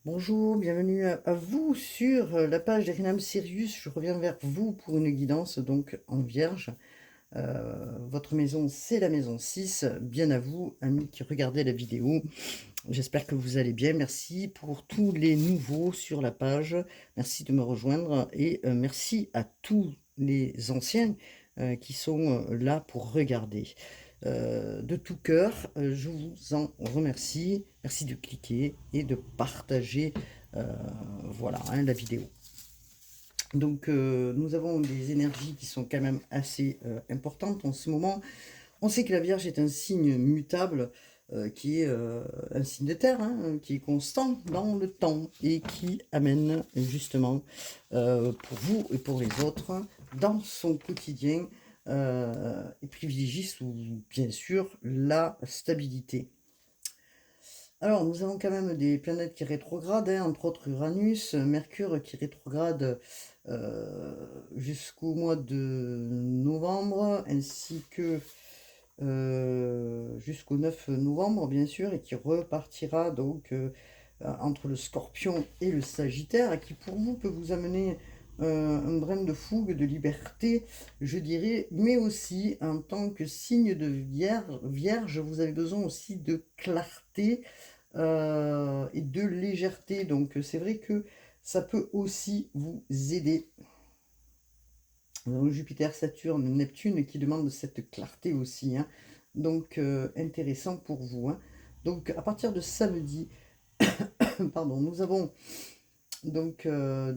Bonjour, bienvenue à vous sur la page d'Erinam Sirius. Je reviens vers vous pour une guidance donc en vierge. Votre maison, c'est la maison 6. Bien à vous, amis qui regardez la vidéo. J'espère que vous allez bien. Merci pour tous les nouveaux sur la page. Merci de me rejoindre et merci à tous les anciens qui sont là pour regarder. De tout cœur, je vous en remercie. Merci de cliquer et de partager voilà, hein, la vidéo. Donc nous avons des énergies qui sont quand même assez importantes en ce moment. On sait que la Vierge est un signe mutable qui est un signe de terre, hein, qui est constant dans le temps et qui amène justement pour vous et pour les autres dans son quotidien et privilégie bien sûr la stabilité. Alors, nous avons quand même des planètes qui rétrogradent, hein, entre autres Uranus, Mercure qui rétrograde jusqu'au mois de novembre, ainsi que jusqu'au 9 novembre, bien sûr, et qui repartira donc entre le Scorpion et le Sagittaire, et qui pour vous peut vous amener un brin de fougue, de liberté, je dirais, mais aussi en tant que signe de vierge, vous avez besoin aussi de clarté et de légèreté. Donc c'est vrai que ça peut aussi vous aider. Nous avons Jupiter, Saturne, Neptune qui demandent cette clarté aussi, hein. Donc intéressant pour vous, hein. Donc à partir de samedi, pardon, nous avons donc comment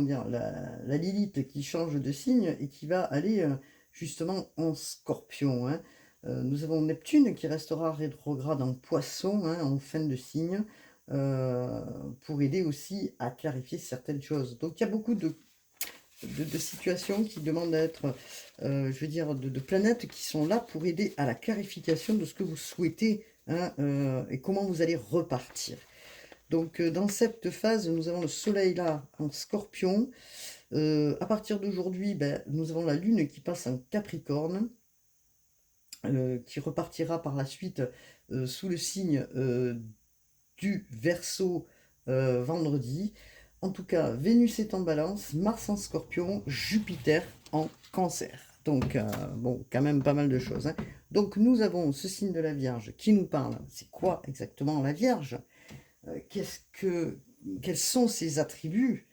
dire, la Lilith qui change de signe et qui va aller justement en Scorpion, hein. Nous avons Neptune qui restera rétrograde en Poisson, hein, en fin de signe, euh, pour aider aussi à clarifier certaines choses. Donc il y a beaucoup de situations qui demandent d'être, je veux dire, de planètes qui sont là pour aider à la clarification de ce que vous souhaitez, hein, et comment vous allez repartir. Donc dans cette phase, nous avons le Soleil là en Scorpion. À partir d'aujourd'hui, ben, nous avons la Lune qui passe en Capricorne, qui repartira par la suite sous le signe du Verseau vendredi. En tout cas, Vénus est en Balance, Mars en Scorpion, Jupiter en Cancer. Donc, bon, quand même pas mal de choses, hein. Donc, nous avons ce signe de la Vierge qui nous parle. C'est quoi exactement la Vierge? Qu'est-ce que, quels sont ses attributs?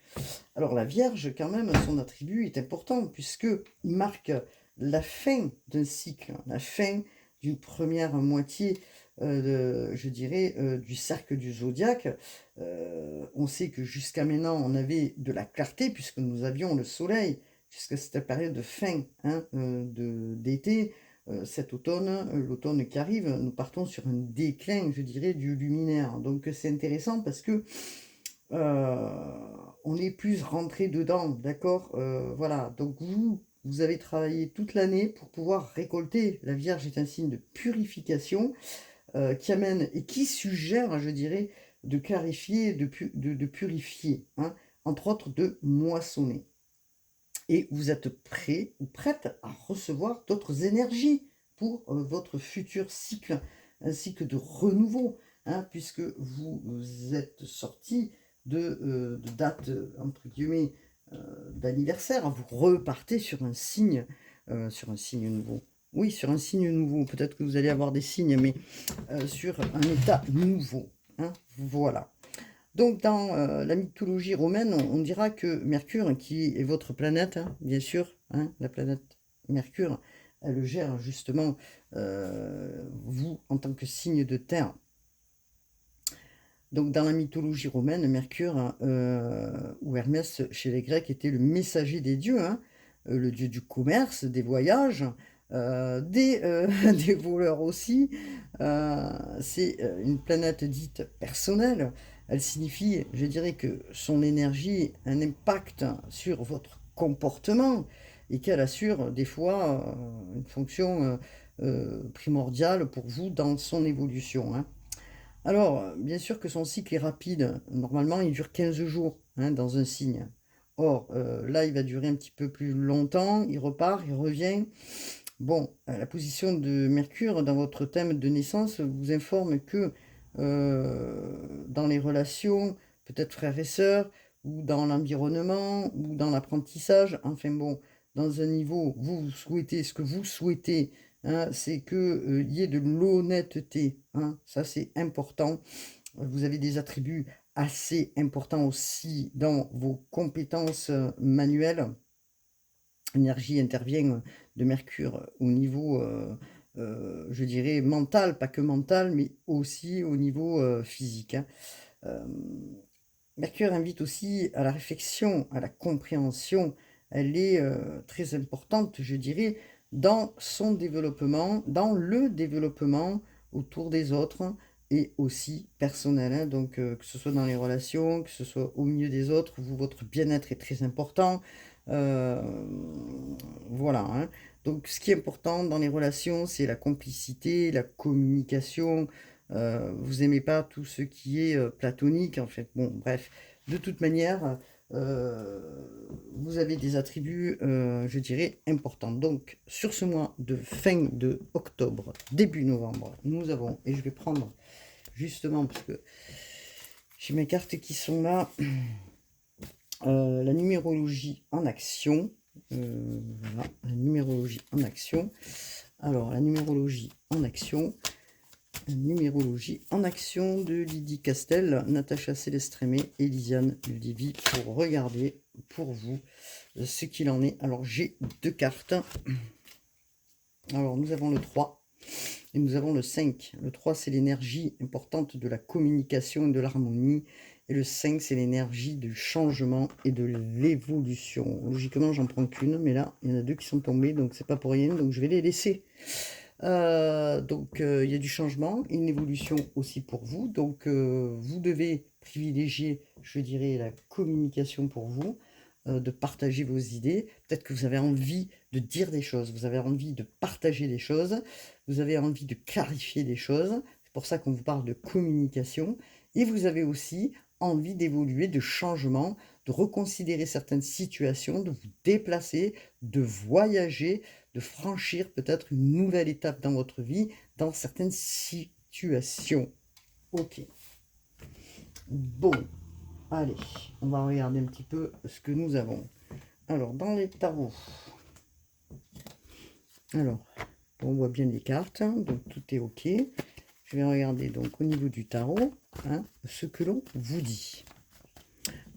Alors la Vierge, quand même, son attribut est important puisque il marque la fin d'un cycle, la fin d'une première moitié, je dirais, du cercle du zodiaque. On sait que jusqu'à maintenant, on avait de la clarté puisque nous avions le Soleil jusqu'à cette période de fin, hein, d'été. Cet automne, l'automne qui arrive, nous partons sur un déclin, je dirais, du luminaire. Donc c'est intéressant parce que on est plus rentré dedans, d'accord. Voilà, donc vous avez travaillé toute l'année pour pouvoir récolter. La Vierge est un signe de purification qui amène et qui suggère, je dirais, de clarifier, de purifier, hein, entre autres de moissonner. Et vous êtes prêt ou prête à recevoir d'autres énergies pour votre futur cycle, un cycle de renouveau, hein, puisque vous êtes sorti de date, entre guillemets, d'anniversaire, vous repartez sur un signe nouveau. Oui, sur un signe nouveau. Peut-être que vous allez avoir des signes, mais sur un état nouveau, hein, voilà. Donc, dans la mythologie romaine, on dira que Mercure, qui est votre planète, hein, bien sûr, hein, la planète Mercure, elle gère justement vous en tant que signe de terre. Donc, dans la mythologie romaine, Mercure ou Hermès chez les Grecs était le messager des dieux, hein, le dieu du commerce, des voyages, des voleurs aussi. C'est une planète dite personnelle. Elle signifie, je dirais, que son énergie a un impact sur votre comportement et qu'elle assure des fois une fonction primordiale pour vous dans son évolution, hein. Alors, bien sûr que son cycle est rapide. Normalement, il dure 15 jours, hein, dans un signe. Or, là, il va durer un petit peu plus longtemps. Il repart, il revient. Bon, la position de Mercure dans votre thème de naissance vous informe que dans les relations, peut-être frères et sœurs, ou dans l'environnement, ou dans l'apprentissage. Enfin bon, dans un niveau, vous souhaitez, ce que vous souhaitez, hein, c'est que, il y ait de l'honnêteté, hein, ça c'est important. Vous avez des attributs assez importants aussi dans vos compétences, manuelles. L'énergie intervient de Mercure au niveau, je dirais mental, pas que mental, mais aussi au niveau, physique, hein. Mercure invite aussi à la réflexion, à la compréhension. Elle est, très importante, je dirais, dans son développement, dans le développement autour des autres et aussi personnel, hein. Donc, que ce soit dans les relations, que ce soit au milieu des autres, vous, votre bien-être est très important. Voilà, hein. Donc ce qui est important dans les relations, c'est la complicité, la communication. Vous aimez pas tout ce qui est, platonique, en fait. Bon, bref, de toute manière, vous avez des attributs, je dirais, importants. Donc sur ce mois de fin de octobre, début novembre, nous avons, et je vais prendre justement, parce que j'ai mes cartes qui sont là, la numérologie en action. Voilà, la numérologie en action. Alors, la numérologie en action. La numérologie en action de Lydie Castel, Natacha Célestrémé et Lisiane Lévy pour regarder pour vous ce qu'il en est. Alors, j'ai deux cartes. Alors, nous avons le 3 et nous avons le 5. Le 3, c'est l'énergie importante de la communication et de l'harmonie. Et le 5, c'est l'énergie du changement et de l'évolution. Logiquement, j'en prends qu'une, mais là, il y en a deux qui sont tombés, donc c'est pas pour rien, donc je vais les laisser. Donc, il y a du changement, une évolution aussi pour vous. Donc, vous devez privilégier, je dirais, la communication pour vous, de partager vos idées. Peut-être que vous avez envie de dire des choses, vous avez envie de partager des choses, vous avez envie de clarifier des choses. C'est pour ça qu'on vous parle de communication. Et vous avez aussi envie d'évoluer, de changement, de reconsidérer certaines situations, de vous déplacer, de voyager, de franchir peut-être une nouvelle étape dans votre vie, dans certaines situations. Ok. Bon, allez, on va regarder un petit peu ce que nous avons. Alors, dans les tarots, alors, on voit bien les cartes, hein, donc tout est ok. Je vais regarder donc au niveau du tarot, hein, ce que l'on vous dit.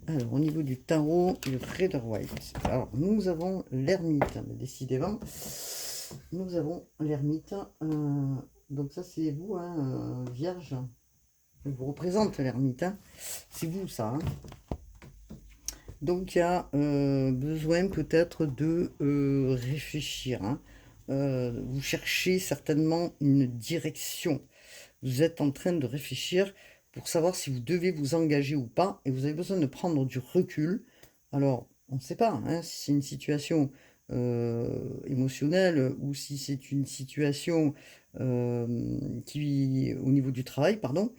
Alors, au niveau du tarot, le Rider-Waite. Alors, nous avons l'ermite, décidément. Nous avons l'ermite. Donc ça, c'est vous, hein, Vierge. Je vous représente l'ermite. Hein. C'est vous, ça. Hein. Donc, il y a besoin peut-être de réfléchir. Hein. Vous cherchez certainement une direction. Vous êtes en train de réfléchir pour savoir si vous devez vous engager ou pas. Et vous avez besoin de prendre du recul. Alors, on ne sait pas hein, si c'est une situation émotionnelle ou si c'est une situation qui, au niveau du travail, pardon.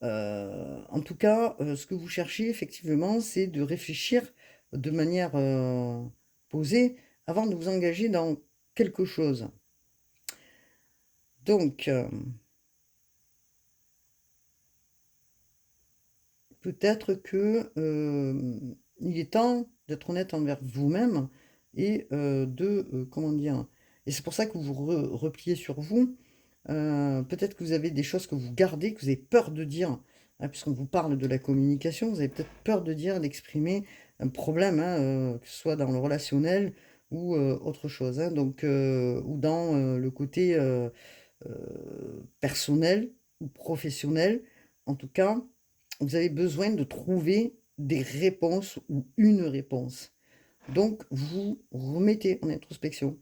En tout cas, ce que vous cherchez effectivement, c'est de réfléchir de manière posée avant de vous engager dans quelque chose. Donc, peut-être que il est temps d'être honnête envers vous-même et comment dire, et c'est pour ça que vous vous repliez sur vous. Peut-être que vous avez des choses que vous gardez, que vous avez peur de dire, hein, puisqu'on vous parle de la communication, vous avez peut-être peur de dire, d'exprimer un problème, hein, que ce soit dans le relationnel ou autre chose, hein, donc, ou dans le côté personnel ou professionnel. En tout cas, vous avez besoin de trouver des réponses ou une réponse. Donc, vous remettez en introspection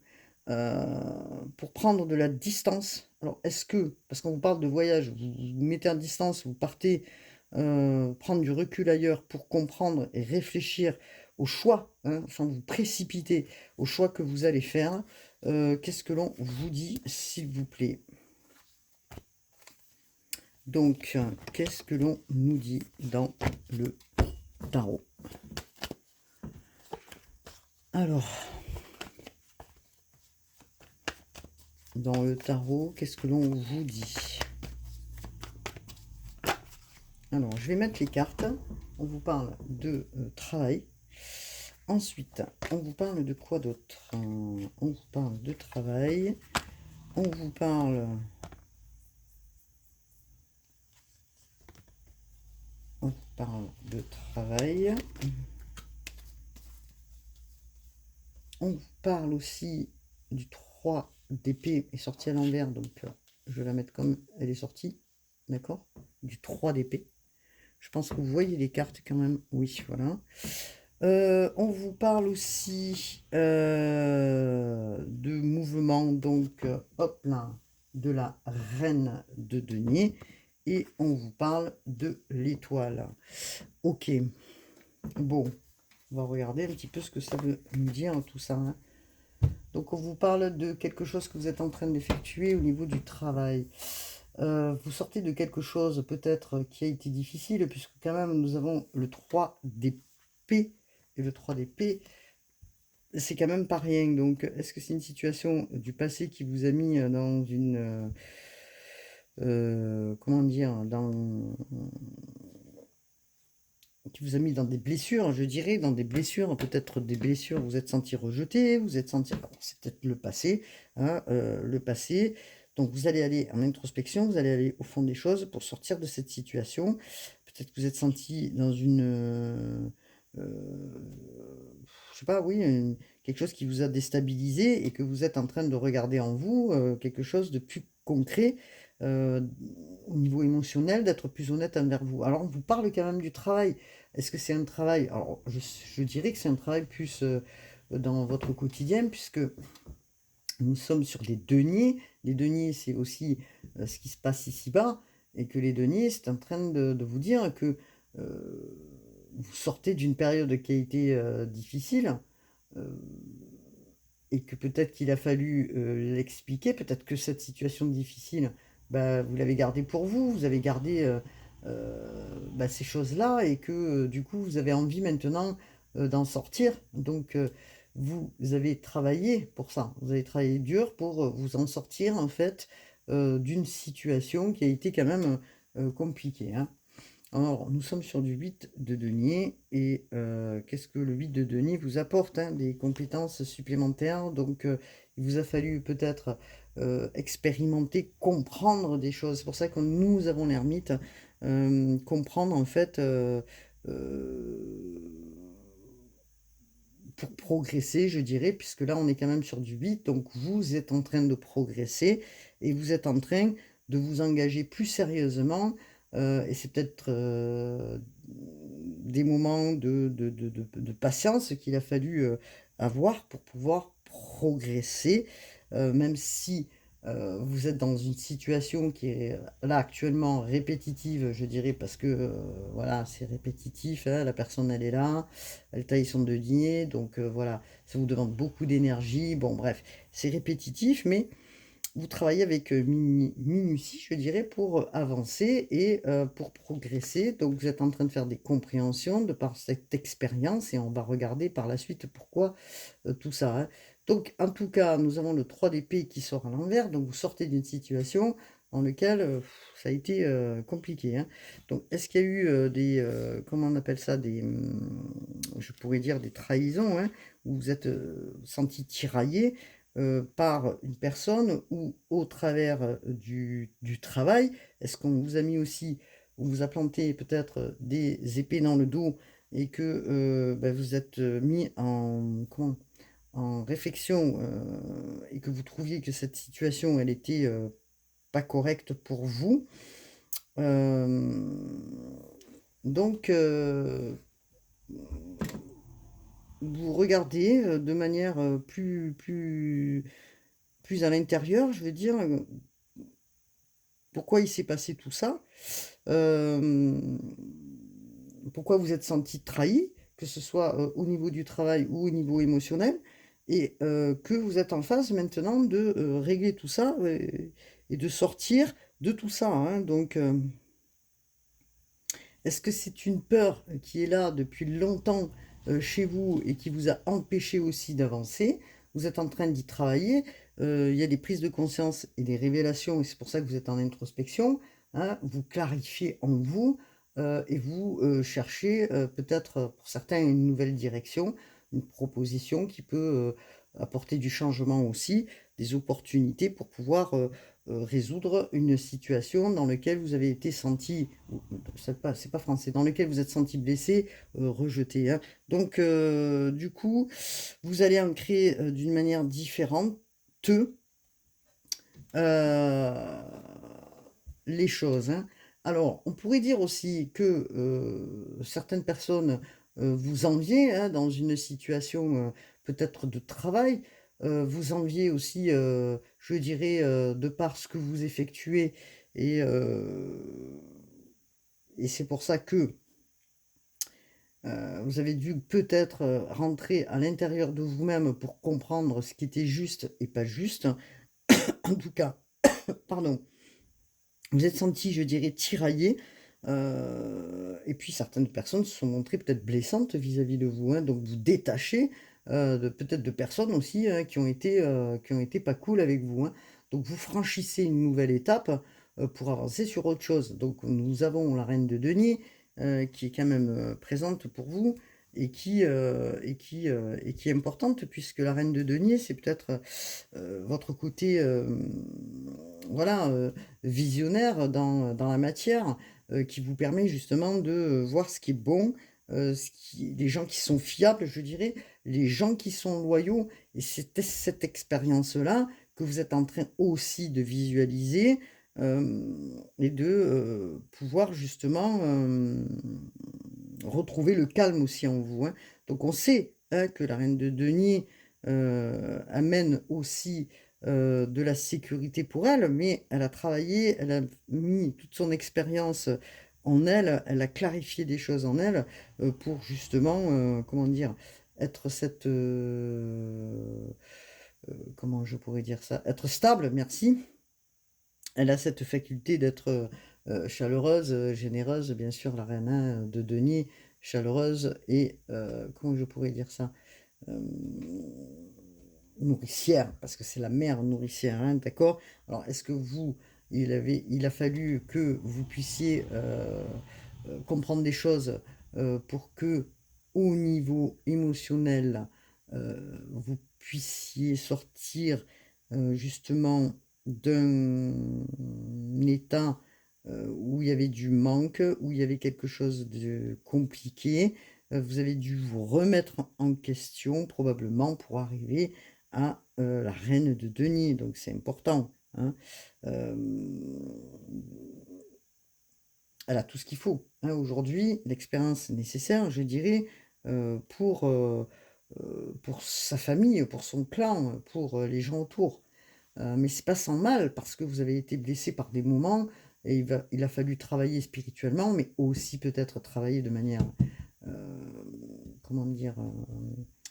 pour prendre de la distance. Alors, est-ce que, parce qu'on vous parle de voyage, vous vous mettez en distance, vous partez prendre du recul ailleurs pour comprendre et réfléchir au choix, hein, sans vous précipiter au choix que vous allez faire. Qu'est-ce que l'on vous dit, s'il vous plaît? Donc, qu'est-ce que l'on nous dit dans le tarot? Alors, dans le tarot, qu'est-ce que l'on vous dit? Alors, je vais mettre les cartes. On vous parle de travail. Ensuite, on vous parle de quoi d'autre? On vous parle de travail. On vous parle... On vous parle de travail. On vous parle aussi du 3 d'épée est sorti à l'envers, donc je vais la mettre comme elle est sortie. D'accord? Du 3 d'épée. Je pense que vous voyez les cartes quand même. Oui, voilà. On vous parle aussi de mouvement, donc hop là, de la reine de denier. Et on vous parle de l'étoile. Ok, bon, on va regarder un petit peu ce que ça veut nous dire tout ça. Hein. Donc on vous parle de quelque chose que vous êtes en train d'effectuer au niveau du travail. Vous sortez de quelque chose peut-être qui a été difficile, puisque quand même nous avons le 3 d'épée. Et le 3 d'épée, c'est quand même pas rien. Donc est-ce que c'est une situation du passé qui vous a mis dans une... comment dire, qui vous a mis dans des blessures, je dirais, dans des blessures, peut-être des blessures, vous êtes senti rejeté, vous êtes senti... Alors, c'est peut-être le passé, hein, le passé. Donc vous allez aller en introspection, vous allez aller au fond des choses pour sortir de cette situation. Peut-être que vous êtes senti dans une... je sais pas, oui, quelque chose qui vous a déstabilisé et que vous êtes en train de regarder en vous, quelque chose de plus concret euh, au niveau émotionnel, d'être plus honnête envers vous. Alors on vous parle quand même du travail. Est-ce que c'est un travail? Alors je dirais que c'est un travail plus dans votre quotidien, puisque nous sommes sur des deniers. Les deniers, c'est aussi ce qui se passe ici-bas, et que les deniers, c'est en train de vous dire que vous sortez d'une période qui a été difficile, euh, et que peut-être qu'il a fallu l'expliquer, peut-être que cette situation difficile, bah, vous l'avez gardée pour vous, vous avez gardé bah, ces choses-là, et que du coup, vous avez envie maintenant d'en sortir. Donc, vous avez travaillé pour ça, vous avez travaillé dur pour vous en sortir, en fait, d'une situation qui a été quand même compliquée. Hein. Alors, nous sommes sur du 8 de denier, et qu'est-ce que le 8 de denier vous apporte? Hein, des compétences supplémentaires, donc il vous a fallu peut-être expérimenter, comprendre des choses. C'est pour ça que nous avons l'ermite, comprendre en fait, pour progresser, je dirais, puisque là on est quand même sur du 8, donc vous êtes en train de progresser, et vous êtes en train de vous engager plus sérieusement, et c'est peut-être des moments de patience qu'il a fallu avoir pour pouvoir progresser, même si vous êtes dans une situation qui est là actuellement répétitive, je dirais, parce que voilà, c'est répétitif, hein, la personne elle est là, elle taille son denier, donc voilà, ça vous demande beaucoup d'énergie, bon bref, c'est répétitif, mais vous travaillez avec minutie, je dirais, pour avancer et pour progresser. Donc, vous êtes en train de faire des compréhensions de par cette expérience, et on va regarder par la suite pourquoi tout ça. Hein. Donc, en tout cas, nous avons le 3 d'épée qui sort à l'envers. Donc, vous sortez d'une situation dans laquelle ça a été compliqué. Hein. Donc, est-ce qu'il y a eu des, comment on appelle ça, des, je pourrais dire des trahisons, hein, où vous êtes senti tiraillé par une personne, ou au travers du travail? Est-ce qu'on vous a mis aussi, on vous a planté peut-être des épées dans le dos, et que bah, vous êtes mis en, comment, en réflexion, et que vous trouviez que cette situation, elle était pas correcte pour vous. Euh, donc, vous regardez de manière plus à l'intérieur, je veux dire, pourquoi il s'est passé tout ça, euh, pourquoi vous êtes senti trahi, que ce soit au niveau du travail ou au niveau émotionnel, et que vous êtes en phase maintenant de régler tout ça, et de sortir de tout ça. Hein. Donc, est-ce que c'est une peur qui est là depuis longtemps chez vous, et qui vous a empêché aussi d'avancer? Vous êtes en train d'y travailler. Il y a des prises de conscience et des révélations, et c'est pour ça que vous êtes en introspection. Hein, vous clarifiez en vous et vous, cherchez, peut-être, pour certains, une nouvelle direction, une proposition qui peut, apporter du changement aussi, des opportunités pour pouvoir, résoudre une situation dans lequel vous avez été senti ou c'est pas français, dans lequel vous êtes senti blessé, rejeté, hein. Donc du coup, vous allez ancrer, d'une manière différente, les choses, hein. Alors, on pourrait dire aussi que, certaines personnes, vous enviez, hein, dans une situation, peut-être de travail, vous enviez aussi, je dirais, de par ce que vous effectuez et c'est pour ça que, vous avez dû peut-être, rentrer à l'intérieur de vous-même pour comprendre ce qui était juste et pas juste. En tout cas, pardon. Vous êtes senti, je dirais, tiraillé, et puis certaines personnes se sont montrées peut-être blessantes vis-à-vis de vous, hein, donc vous détachez, de peut-être de personnes aussi, qui ont été pas cool avec vous, hein. Donc vous franchissez une nouvelle étape, pour avancer sur autre chose. Donc nous avons la reine de denier, qui est quand même, présente pour vous et qui est importante puisque la reine de denier, c'est peut-être, votre côté, voilà, visionnaire dans la matière, qui vous permet justement de, voir ce qui est bon, ce qui les gens qui sont fiables, je dirais, les gens qui sont loyaux et c'est cette expérience-là que vous êtes en train aussi de visualiser, et de, pouvoir justement, retrouver le calme aussi en vous, hein. Donc on sait, hein, que la reine de denier, amène aussi, de la sécurité pour elle, mais elle a travaillé, elle a mis toute son expérience, en elle, elle a clarifié des choses en elle, pour justement, comment dire? Être cette, comment je pourrais dire ça? Être stable, merci. Elle a cette faculté d'être, chaleureuse, généreuse, bien sûr, la reine, hein, de denier, chaleureuse et comment je pourrais dire ça? Hem, nourricière, parce que c'est la mère nourricière, hein, d'accord? Alors est-ce que vous, il a fallu que vous puissiez, comprendre des choses, pour que, au niveau émotionnel, vous puissiez sortir, justement d'un état, où il y avait du manque, où il y avait quelque chose de compliqué, vous avez dû vous remettre en question probablement pour arriver à, la reine de denier, donc c'est important, hein. Hem, Elle a tout ce qu'il faut, hein, aujourd'hui, l'expérience nécessaire, je dirais, pour sa famille, pour son clan, pour, les gens autour. Mais c'est pas sans mal parce que vous avez été blessé par des moments et il a fallu travailler spirituellement, mais aussi peut-être travailler de manière, comment dire?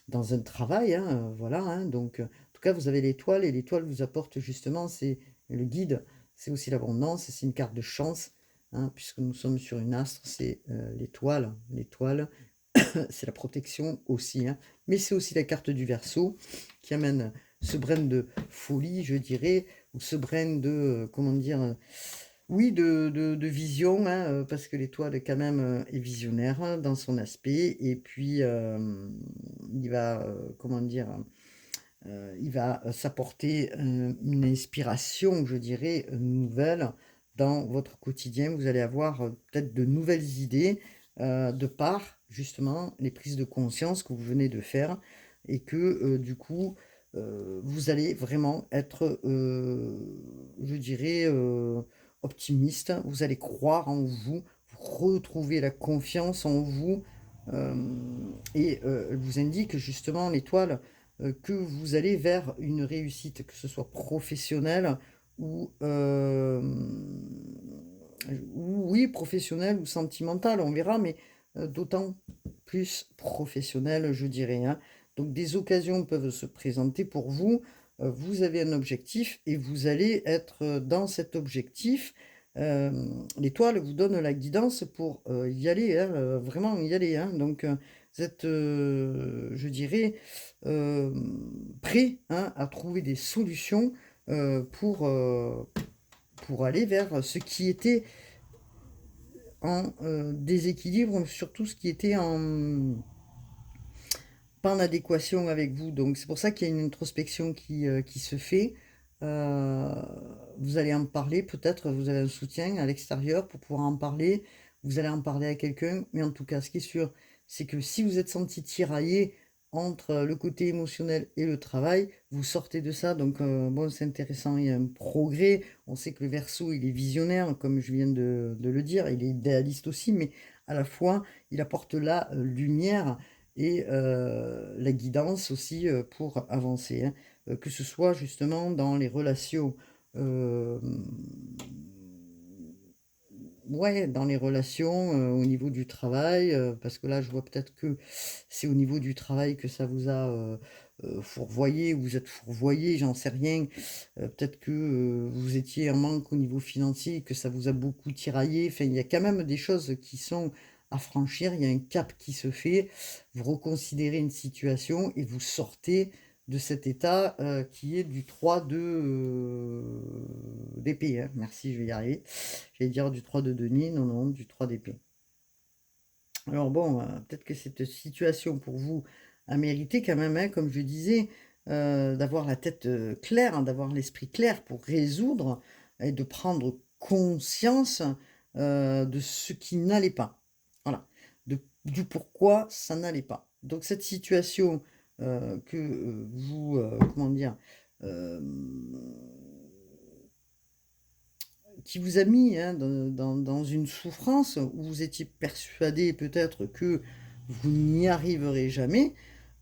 Dans un travail, hein, voilà, hein, donc en tout cas, vous avez l'étoile et l'étoile vous apporte justement c'est le guide, c'est aussi l'abondance, c'est une carte de chance, hein, puisque nous sommes sur une astre, c'est, l'étoile. L'étoile, c'est la protection aussi, hein, mais c'est aussi la carte du Verseau qui amène ce brin de folie, je dirais, ou ce brin de, comment dire? Oui, de vision, hein, parce que l'étoile quand même, est visionnaire, hein, dans son aspect et puis, il va, comment dire? Il va, s'apporter, une inspiration, je dirais, nouvelle dans votre quotidien. Vous allez avoir, peut-être de nouvelles idées, de par, justement, les prises de conscience que vous venez de faire et que, du coup, vous allez vraiment être, je dirais, optimiste. Vous allez croire en vous, retrouver la confiance en vous, et elle vous indique justement l'étoile que vous allez vers une réussite, que ce soit professionnelle ou, ou oui, professionnelle ou sentimentale, on verra, mais, d'autant plus professionnelle, je dirais, hein. Donc des occasions peuvent se présenter pour vous, vous avez un objectif et vous allez être, dans cet objectif. L'étoile vous donne la guidance pour, y aller, hein, vraiment y aller, hein. Donc, vous êtes, je dirais, prêt, hein, à trouver des solutions, pour aller vers ce qui était en déséquilibre sur tout ce qui était pas en adéquation avec vous. Donc c'est pour ça qu'il y a une introspection qui se fait. Euh, Vous allez en parler, peut-être vous avez un soutien à l'extérieur pour pouvoir en parler. Vous allez en parler à quelqu'un. Mais en tout cas, ce qui est sûr, c'est que si vous êtes senti tiraillé entre le côté émotionnel et le travail, vous sortez de ça. Donc bon, c'est intéressant, il y a un progrès. On sait que le Verseau, il est visionnaire, comme je viens de le dire. Il est idéaliste aussi, mais à la fois, il apporte la lumière et la guidance aussi pour avancer, hein. Que ce soit justement dans les relations, euh, ouais, dans les relations au niveau du travail, parce que là je vois peut-être que c'est au niveau du travail que ça vous a fourvoyé, vous êtes fourvoyé, j'en sais rien. Peut-être que vous étiez en manque au niveau financier, que ça vous a beaucoup tiraillé. Enfin, il y a quand même des choses qui sont à franchir, il y a un cap qui se fait, vous reconsidérez une situation et vous sortez de cet état qui est du 3 de d'épée, hein. Merci, je vais y arriver. J'allais dire du 3 de Denis, non, non, du 3 d'épée. Alors bon, peut-être que cette situation pour vous a mérité quand même, hein, comme je disais, d'avoir la tête claire, hein, d'avoir l'esprit clair pour résoudre et de prendre conscience de ce qui n'allait pas. Voilà, du pourquoi ça n'allait pas. Donc cette situation que vous, comment dire, euh, qui vous a mis hein, dans une souffrance où vous étiez persuadé peut-être que vous n'y arriverez jamais.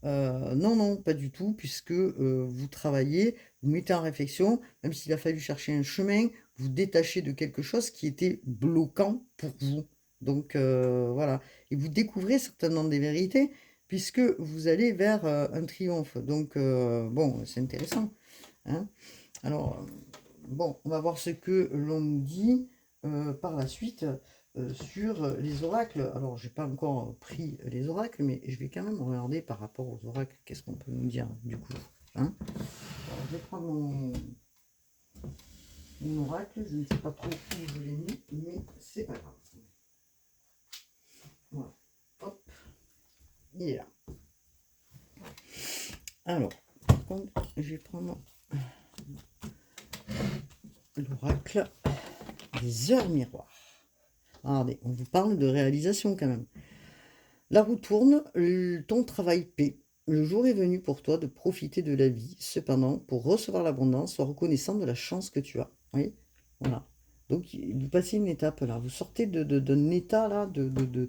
Non, non, pas du tout, puisque vous travaillez, vous mettez en réflexion, même s'il a fallu chercher un chemin, vous détachez de quelque chose qui était bloquant pour vous. Donc voilà, et vous découvrez certainement des vérités, puisque vous allez vers un triomphe. Donc bon, c'est intéressant, hein. Alors, bon, on va voir ce que l'on nous dit par la suite sur les oracles. Alors, j'ai pas encore pris les oracles, mais je vais quand même regarder par rapport aux oracles, qu'est-ce qu'on peut nous dire du coup, hein. Alors, je vais prendre mon oracle, je ne sais pas trop où je l'ai mis, mais c'est pas grave. Voilà, hop, il est là. Alors, par contre, je vais prendre l'oracle des heures miroirs. Regardez, on vous parle de réalisation quand même. La roue tourne, ton travail paie. Le jour est venu pour toi de profiter de la vie. Cependant, pour recevoir l'abondance, sois reconnaissant de la chance que tu as. Oui, voilà. Donc, vous passez une étape là. Vous sortez d'un état là de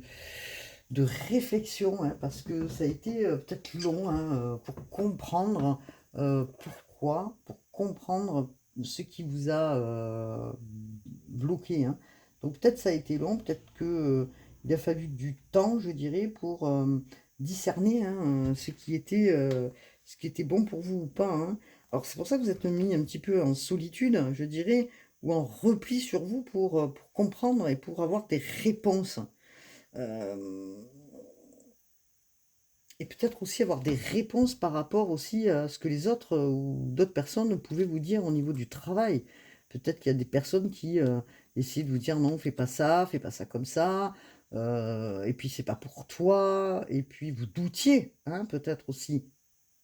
réflexion, hein, parce que ça a été peut-être long hein, pour comprendre pourquoi, pour comprendre ce qui vous a bloqué, hein. Donc peut-être ça a été long, peut-être que il a fallu du temps, je dirais, pour discerner hein, ce qui était bon pour vous ou pas, hein. Alors c'est pour ça que vous êtes mis un petit peu en solitude, je dirais, ou en repli sur vous pour comprendre et pour avoir des réponses. Euh, et peut-être aussi avoir des réponses par rapport aussi à ce que les autres ou d'autres personnes pouvaient vous dire au niveau du travail. Peut-être qu'il y a des personnes qui essaient de vous dire non, fais pas ça comme ça, et puis c'est pas pour toi, et puis vous doutiez, hein, peut-être aussi.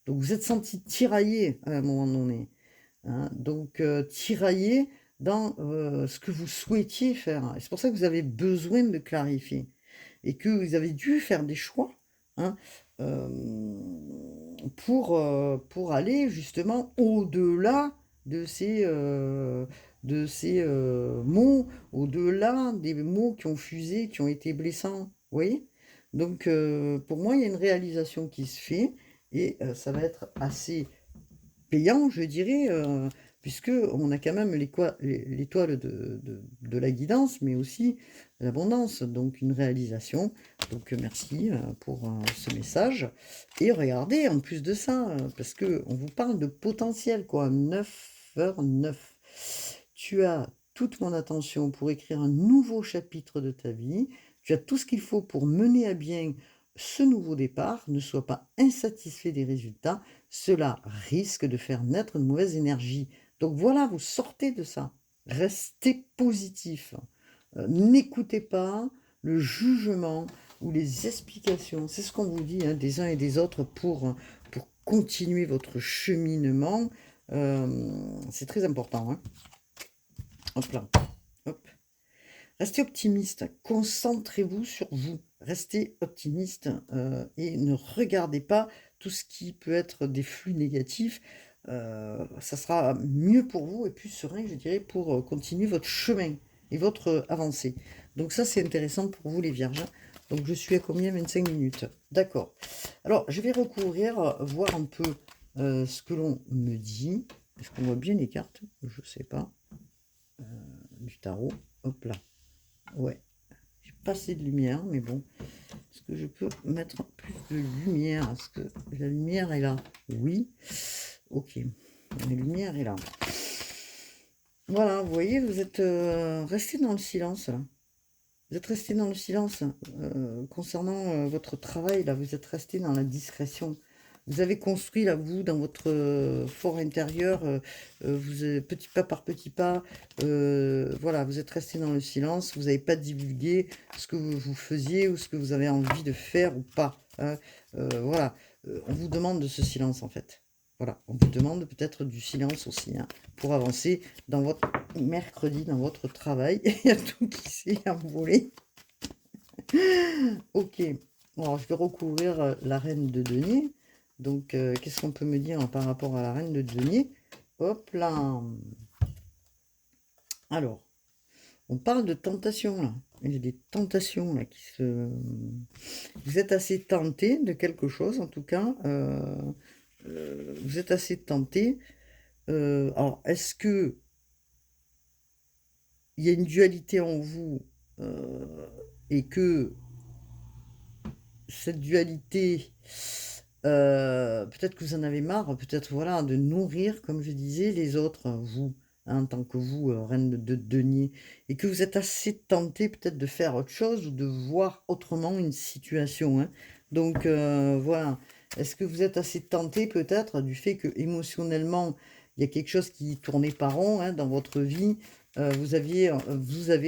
Donc vous êtes senti tiraillé à un moment donné, hein. Donc tiraillé dans ce que vous souhaitiez faire. Et c'est pour ça que vous avez besoin de clarifier et que vous avez dû faire des choix, hein, pour aller justement au-delà de ces mots, au-delà des mots qui ont fusé, qui ont été blessants. Vous voyez? Donc, pour moi, il y a une réalisation qui se fait et ça va être assez payant, je dirais, puisque on a quand même l'étoile de la guidance, mais aussi l'abondance, donc une réalisation. Donc merci pour ce message. Et regardez, en plus de ça, parce que on vous parle de potentiel, quoi, 9h09. Tu as toute mon attention pour écrire un nouveau chapitre de ta vie. Tu as tout ce qu'il faut pour mener à bien ce nouveau départ. Ne sois pas insatisfait des résultats, cela risque de faire naître une mauvaise énergie. Donc voilà, vous sortez de ça. Restez positif. N'écoutez pas le jugement ou les explications. C'est ce qu'on vous dit, hein, des uns et des autres pour continuer votre cheminement. C'est très important, hein. Hop là, hop. Restez optimiste, concentrez-vous sur vous. Restez optimiste et ne regardez pas tout ce qui peut être des flux négatifs. Ça sera mieux pour vous et plus serein, je dirais, pour continuer votre chemin et votre avancée. Donc ça, c'est intéressant pour vous, les vierges. Donc je suis à combien? 25 minutes. D'accord. Alors, je vais recourir, voir un peu ce que l'on me dit. Est-ce qu'on voit bien les cartes? Je ne sais pas. Du tarot. Hop là. Ouais, j'ai pas assez de lumière, mais bon. Est-ce que je peux mettre plus de lumière? Est-ce que la lumière est là? Oui. Ok. La lumière est là. Voilà, vous voyez, vous êtes resté dans le silence, là. Vous êtes resté dans le silence concernant votre travail, là. Vous êtes resté dans la discrétion. Vous avez construit, là, vous, dans votre fort intérieur, petit pas par petit pas, voilà, vous êtes resté dans le silence, vous n'avez pas divulgué ce que vous faisiez ou ce que vous avez envie de faire ou pas, hein. Voilà, on vous demande de ce silence, en fait. Voilà, on vous demande peut-être du silence aussi, hein, pour avancer dans votre mercredi, dans votre travail. Il y a tout qui s'est envolé. Ok, alors je vais recouvrir la reine de denier. Donc, qu'est-ce qu'on peut me dire par rapport à la reine de denier? Hop là. Alors, on parle de tentation là. Il y a des tentations là qui se... Vous êtes assez tenté de quelque chose, en tout cas. Vous êtes assez tenté. Alors, est-ce que il y a une dualité en vous et que cette dualité, peut-être que vous en avez marre, peut-être voilà, de nourrir, comme je disais, les autres, vous, hein, en tant que vous, reine de denier, et que vous êtes assez tenté peut-être de faire autre chose ou de voir autrement une situation, hein. Donc voilà, est-ce que vous êtes assez tenté peut-être du fait que émotionnellement, il y a quelque chose qui tournait pas rond, hein, dans votre vie, vous avez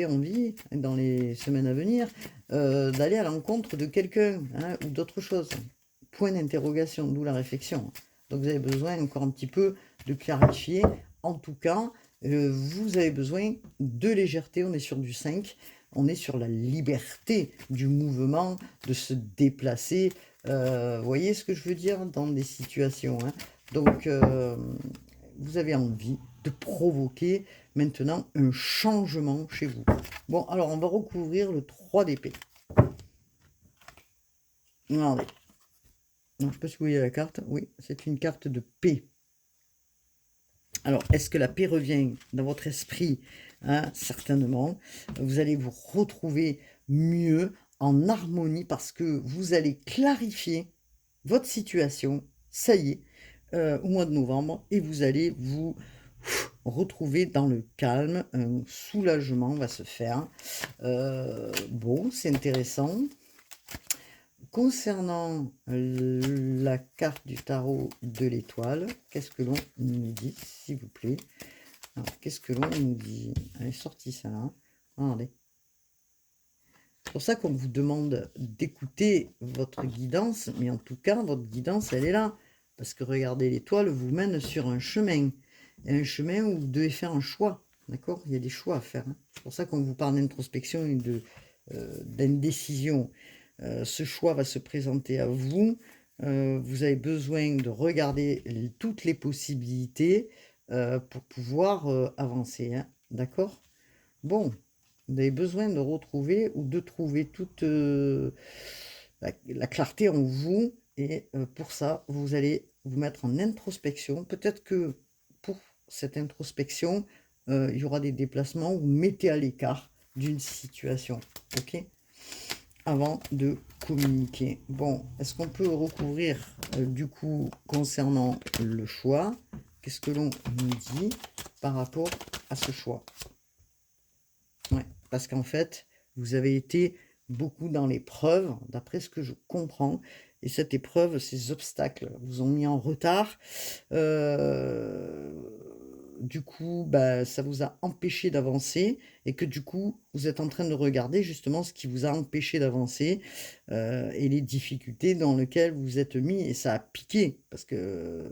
envie, dans les semaines à venir, d'aller à l'encontre de quelqu'un, hein, ou d'autre chose. Point d'interrogation, d'où la réflexion. Donc vous avez besoin encore un petit peu de clarifier. En tout cas, vous avez besoin de légèreté. On est sur du 5. On est sur la liberté du mouvement, de se déplacer. Vous voyez ce que je veux dire dans des situations, hein. Donc, vous avez envie de provoquer maintenant un changement chez vous. Bon, alors on va recouvrir le 3 d'épée. Regardez. Non, je ne sais pas si vous voyez la carte. Oui, c'est une carte de paix. Alors, est-ce que la paix revient dans votre esprit, hein? Certainement. Vous allez vous retrouver mieux, en harmonie, parce que vous allez clarifier votre situation. Ça y est, au mois de novembre, et vous allez vous retrouver dans le calme. Un soulagement va se faire. Bon, c'est intéressant. Concernant la carte du tarot de l'étoile, qu'est-ce que l'on nous dit, s'il vous plaît? Alors, qu'est-ce que l'on nous dit? Elle est sortie, ça, là. Regardez. C'est pour ça qu'on vous demande d'écouter votre guidance, mais en tout cas, votre guidance, elle est là. Parce que regardez, l'étoile vous mène sur un chemin. Et un chemin où vous devez faire un choix. D'accord? Il y a des choix à faire, hein. C'est pour ça qu'on vous parle d'introspection et d'indécision. Ce choix va se présenter à vous. Vous avez besoin de regarder toutes les possibilités pour pouvoir avancer, hein. D'accord? Bon, vous avez besoin de retrouver ou de trouver toute la clarté en vous. Et pour ça, vous allez vous mettre en introspection. Peut-être que pour cette introspection, il y aura des déplacements. Vous mettez à l'écart d'une situation. Ok? Avant de communiquer. Bon, est-ce qu'on peut recouvrir du coup concernant le choix? Qu'est-ce que l'on nous dit par rapport à ce choix? Ouais, parce qu'en fait, vous avez été beaucoup dans l'épreuve, d'après ce que je comprends, et cette épreuve, ces obstacles vous ont mis en retard. du coup, bah, ça vous a empêché d'avancer et que du coup, vous êtes en train de regarder justement ce qui vous a empêché d'avancer, et les difficultés dans lesquelles vous vous êtes mis et ça a piqué parce que,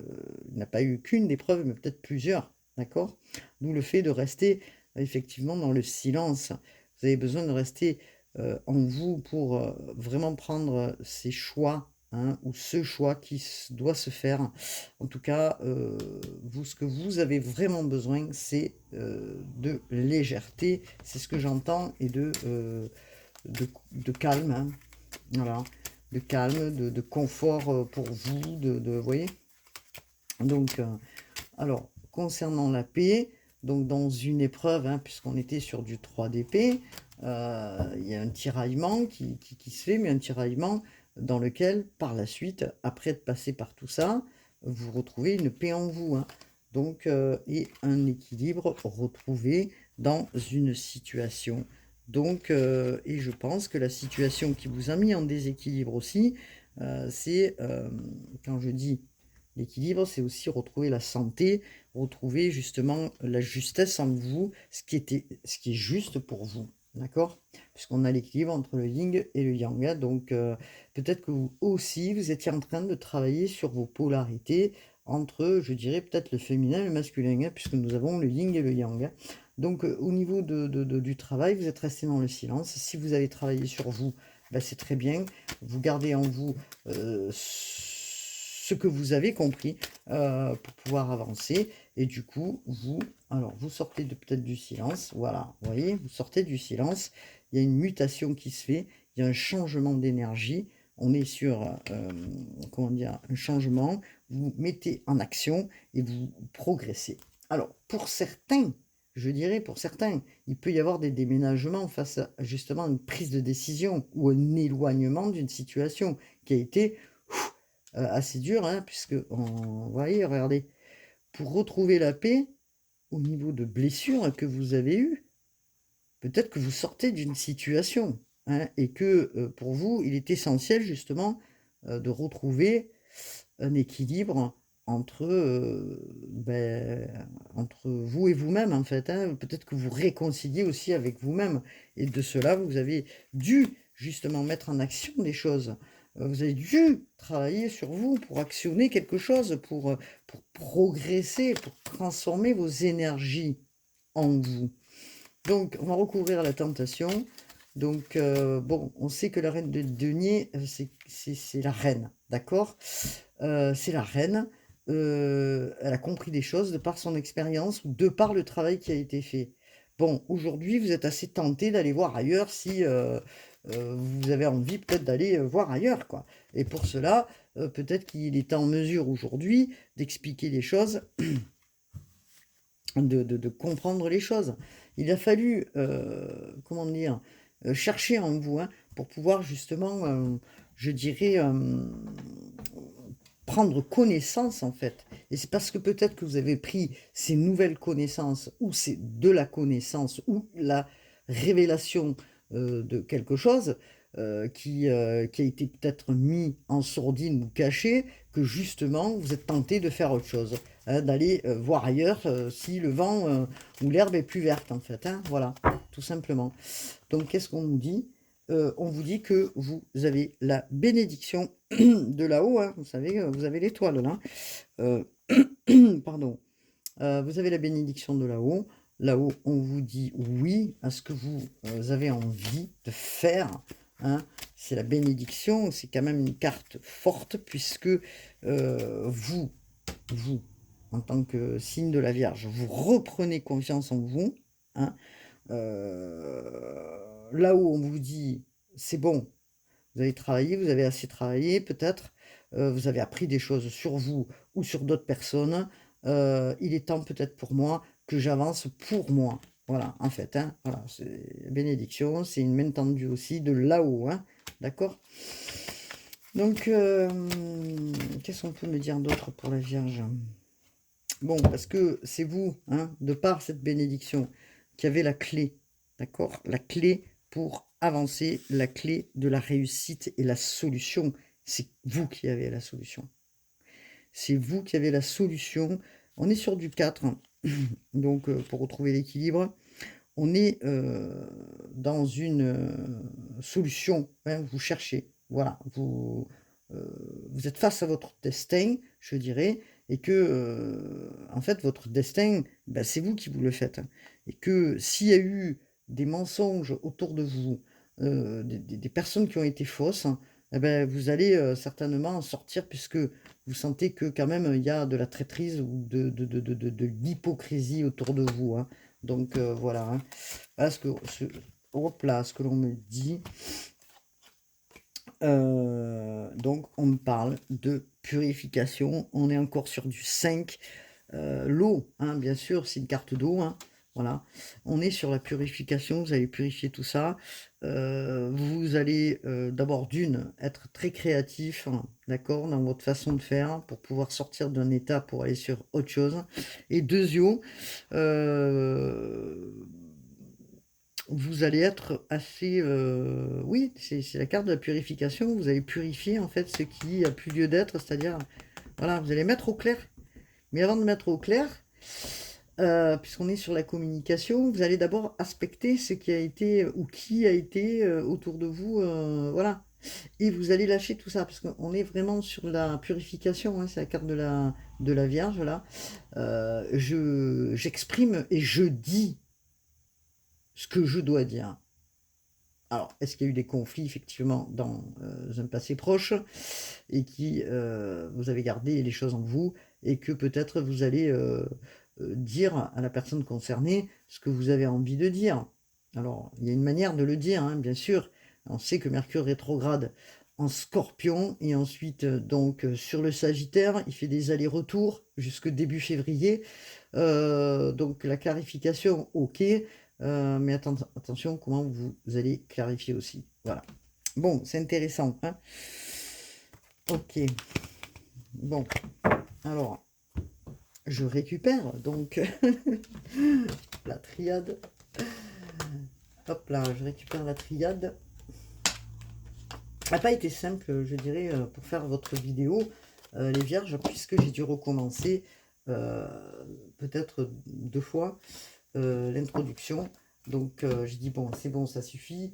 il n'y a pas eu qu'une épreuve, mais peut-être plusieurs, d'accord? D'où le fait de rester effectivement dans le silence. Vous avez besoin de rester, en vous pour, vraiment prendre, ces choix, hein, ou ce choix qui doit se faire. En tout cas, vous, ce que vous avez vraiment besoin, c'est de légèreté, c'est ce que j'entends, et de calme, hein, voilà, de calme, de confort pour vous, vous voyez. Donc, alors, concernant la paix, donc dans une épreuve, hein, puisqu'on était sur du 3 d'épée, il y a un tiraillement qui se fait, mais un tiraillement dans lequel, par la suite, après être passé par tout ça, vous retrouvez une paix en vous, hein. Donc, et un équilibre retrouvé dans une situation. Donc, et je pense que la situation qui vous a mis en déséquilibre aussi, c'est, quand je dis l'équilibre, c'est aussi retrouver la santé, retrouver justement la justesse en vous, ce qui est juste pour vous, d'accord? Puisqu'on a l'équilibre entre le yin et le yang, hein, donc peut-être que vous aussi, vous étiez en train de travailler sur vos polarités entre, je dirais, peut-être le féminin et le masculin, hein, puisque nous avons le yin et le yang, hein. Donc au niveau du travail, vous êtes resté dans le silence. Si vous avez travaillé sur vous, ben, c'est très bien. Vous gardez en vous ce que vous avez compris pour pouvoir avancer. Et du coup, vous sortez peut-être du silence. Voilà, vous voyez, vous sortez du silence. Il y a une mutation qui se fait. Il y a un changement d'énergie. On est sur, comment dire, un changement. Vous mettez en action et vous progressez. Alors, pour certains, je dirais, pour certains, il peut y avoir des déménagements face à justement une prise de décision ou un éloignement d'une situation qui a été assez dur, hein, puisque, vous voyez, regardez, pour retrouver la paix, au niveau de blessures que vous avez eues, peut-être que vous sortez d'une situation, hein, et que pour vous, il est essentiel justement de retrouver un équilibre entre, entre vous et vous-même, en fait, hein. Peut-être que vous réconciliez aussi avec vous-même. Et de cela, vous avez dû justement mettre en action des choses. Vous avez dû travailler sur vous pour actionner quelque chose, pour progresser, pour transformer vos énergies en vous. Donc, on va recouvrir la tentation. Donc, bon, on sait que la reine de denier, c'est la reine, d'accord? C'est la reine. Elle a compris des choses de par son expérience ou de par le travail qui a été fait. Bon, aujourd'hui, vous êtes assez tenté d'aller voir ailleurs si vous avez envie peut-être d'aller voir ailleurs, quoi. Et pour cela, peut-être qu'il est en mesure aujourd'hui d'expliquer les choses, de comprendre les choses. Il a fallu, comment dire, chercher en vous, hein, pour pouvoir justement, je dirais, prendre connaissance en fait. Et c'est parce que peut-être que vous avez pris ces nouvelles connaissances, ou c'est de la connaissance, ou la révélation de quelque chose qui a été peut-être mis en sourdine ou caché, que justement vous êtes tenté de faire autre chose, hein, d'aller voir ailleurs si le vent ou l'herbe est plus verte en fait, hein, voilà, tout simplement. Donc qu'est-ce qu'on nous dit? On vous dit que vous avez la bénédiction de là-haut, hein, vous savez, vous avez l'étoile là. Euh, pardon. Vous avez la bénédiction de là-haut. Là-haut, on vous dit oui à ce que vous avez envie de faire, hein. C'est la bénédiction, c'est quand même une carte forte, puisque vous, en tant que signe de la Vierge, vous reprenez confiance en vous, hein. Là-haut, on vous dit, c'est bon, vous avez travaillé, vous avez assez travaillé peut-être, vous avez appris des choses sur vous ou sur d'autres personnes. Il est temps peut-être pour moi que j'avance pour moi. Voilà, en fait, hein, voilà, c'est bénédiction, c'est une main tendue aussi de là-haut, hein, d'accord? Donc, qu'est-ce qu'on peut me dire d'autre pour la Vierge? Bon, parce que c'est vous, hein, de par cette bénédiction, qui avez la clé, d'accord? La clé pour avancer, la clé de la réussite et la solution. C'est vous qui avez la solution. C'est vous qui avez la solution. On est sur du 4, hein. Donc, pour retrouver l'équilibre, on est, dans une, solution, hein, vous cherchez. Voilà, vous êtes face à votre destin, je dirais et que, en fait, votre destin, bah, c'est vous qui vous le faites, hein et que s'il y a eu des mensonges autour de vous, des personnes qui ont été fausses, et beh, vous allez, certainement en sortir puisque vous sentez que quand même, il y a de la traîtrise ou de l'hypocrisie autour de vous, hein. Donc, voilà, hein. Voilà hop là, ce que l'on me dit. Donc on me parle de purification. On est encore sur du 5. L'eau, hein, bien sûr, c'est une carte d'eau, hein, voilà. On est sur la purification, vous allez purifier tout ça. Vous allez, d'abord d'une, être très créatif, hein, d'accord, dans votre façon de faire pour pouvoir sortir d'un état pour aller sur autre chose et deuxio, heu vous allez être assez, oui, c'est la carte de la purification. Vous allez purifier, en fait, ce qui a plus lieu d'être, c'est-à-dire, voilà, vous allez mettre au clair. Mais avant de mettre au clair, puisqu'on est sur la communication, vous allez d'abord aspecter ce qui a été, ou qui a été, autour de vous, voilà. Et vous allez lâcher tout ça, parce qu'on est vraiment sur la purification, hein, c'est la carte de la Vierge, là. J'exprime et je dis ce que je dois dire. Alors, est-ce qu'il y a eu des conflits effectivement dans, un passé proche et qui, vous avez gardé les choses en vous et que peut-être vous allez, dire à la personne concernée ce que vous avez envie de dire? Alors, il y a une manière de le dire, hein, bien sûr. On sait que Mercure rétrograde en Scorpion et ensuite, donc, sur le Sagittaire, il fait des allers-retours jusque début février. Donc la clarification, OK, mais attention comment vous allez clarifier aussi. Voilà. Bon, c'est intéressant, hein? OK. Bon, alors, je récupère donc la triade. Hop là, je récupère la triade. Ça n'a pas été simple, je dirais, pour faire votre vidéo, les vierges, puisque j'ai dû recommencer, heu, peut-être 2 fois. L'introduction. Donc j'ai dit: «Bon, c'est bon, ça suffit.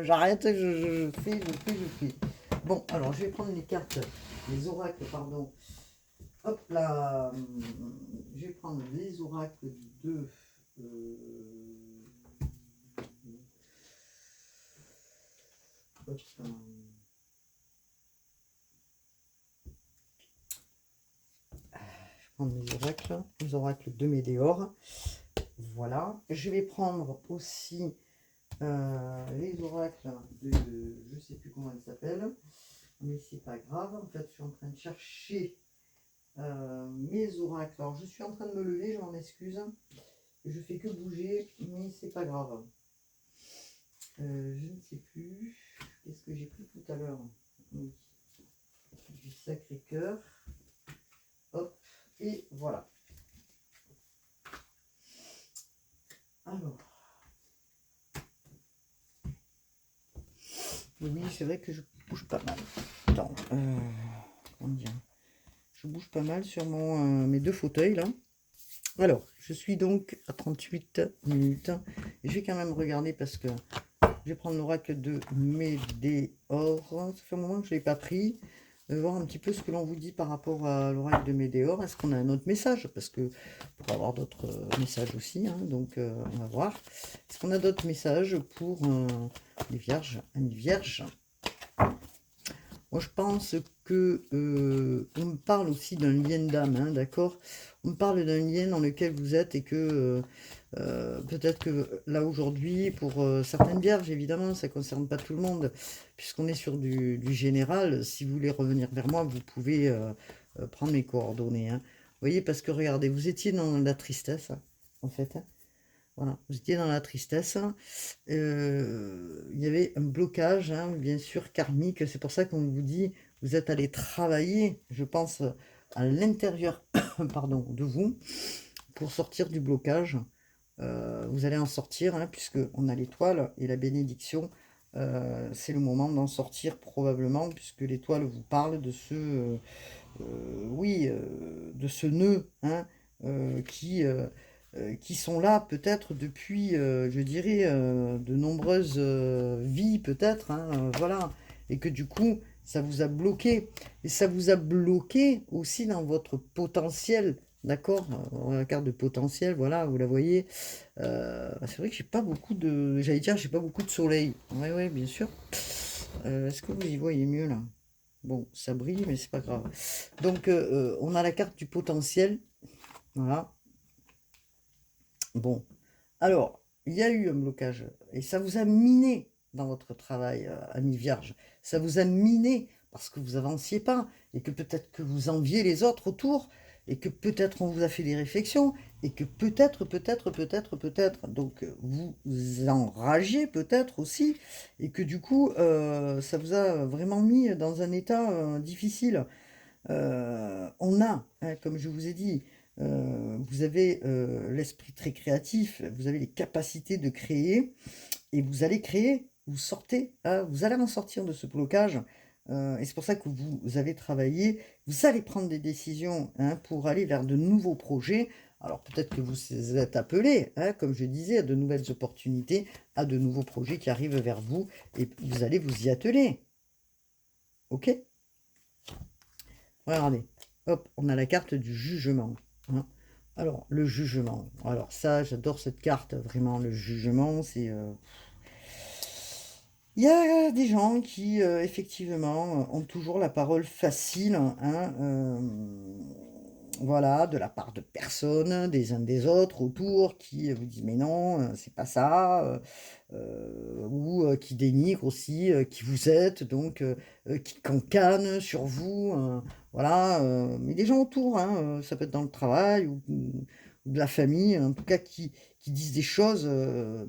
J'arrête, je fais». Bon, alors je vais prendre les cartes, les oracles, pardon. Hop là, je vais prendre les oracles de, hop, je vais prendre les oracles de Médéor. Voilà. Je vais prendre aussi les oracles de, je sais plus comment ils s'appellent, mais c'est pas grave. En fait, je suis en train de chercher mes oracles. Alors, je suis en train de me lever, je m'en excuse. Je fais que bouger, mais c'est pas grave. Je ne sais plus. Qu'est-ce que j'ai pris tout à l'heure? Oui. Du Sacré-Cœur. Hop, et voilà. Alors. Oui, c'est vrai que je bouge pas mal. Attends, comment dire? Je bouge pas mal sur mes deux fauteuils là. Alors, je suis donc à 38 minutes. Et je vais quand même regarder parce que je vais prendre l'oracle de Médéor. Ça fait un moment que je ne l'ai pas pris. Voir un petit peu ce que l'on vous dit par rapport à l'oracle de Médéor. Est-ce qu'on a un autre message? Parce que pour avoir d'autres messages aussi. Hein, donc, on va voir. Est-ce qu'on a d'autres messages pour les vierges, amis vierges? Moi, je pense que on me parle aussi d'un lien d'âme, hein, d'accord? On me parle d'un lien dans lequel vous êtes et que peut-être que là aujourd'hui, pour certaines vierges, évidemment, ça ne concerne pas tout le monde, puisqu'on est sur du général. Si vous voulez revenir vers moi, vous pouvez prendre mes coordonnées, hein. Vous voyez, parce que regardez, vous étiez dans la tristesse, hein, en fait, hein. Voilà, vous étiez dans la tristesse. Il y avait un blocage, hein, bien sûr, karmique. C'est pour ça qu'on vous dit, vous êtes allé travailler, je pense, à l'intérieur pardon, de vous, pour sortir du blocage. Vous allez en sortir, hein, puisqu'on a l'étoile et la bénédiction. C'est le moment d'en sortir probablement, puisque l'étoile vous parle de ce, oui, de ce nœud, hein, qui sont là peut-être depuis, je dirais, de nombreuses vies peut-être, hein, voilà. Et que du coup, ça vous a bloqué. Et ça vous a bloqué aussi dans votre potentiel, d'accord? La carte de potentiel, voilà, vous la voyez. C'est vrai que j'ai pas beaucoup de... J'allais dire, j'ai pas beaucoup de soleil. Oui, oui, bien sûr. Est-ce que vous y voyez mieux là? Bon, ça brille, mais c'est pas grave. Donc, on a la carte du potentiel. Voilà. Bon. Alors, il y a eu un blocage. Et ça vous a miné dans votre travail, ami Vierge. Ça vous a miné parce que vous avanciez pas. Et que peut-être que vous enviez les autres autour. Et que peut-être on vous a fait des réflexions. Et que peut-être. Donc, vous enragiez peut-être aussi. Et que du coup, ça vous a vraiment mis dans un état difficile. On a, hein, comme je vous ai dit, vous avez l'esprit très créatif, vous avez les capacités de créer, et vous allez créer, vous sortez, hein, vous allez en sortir de ce blocage, et c'est pour ça que vous avez travaillé, vous allez prendre des décisions, hein, pour aller vers de nouveaux projets. Alors peut-être que vous êtes appelé, hein, comme je disais, à de nouvelles opportunités, à de nouveaux projets qui arrivent vers vous, et vous allez vous y atteler. Ok? Regardez, hop, on a la carte du jugement, hein. Alors, le jugement. Alors ça, j'adore cette carte, vraiment, le jugement, c'est... Il y a des gens qui, effectivement, ont toujours la parole facile, hein, voilà, de la part de personnes, des uns des autres autour, qui vous disent mais non, c'est pas ça, ou qui dénigrent aussi qui vous êtes, donc qui cancanent sur vous, voilà, mais des gens autour, hein, ça peut être dans le travail ou de la famille, en tout cas qui disent des choses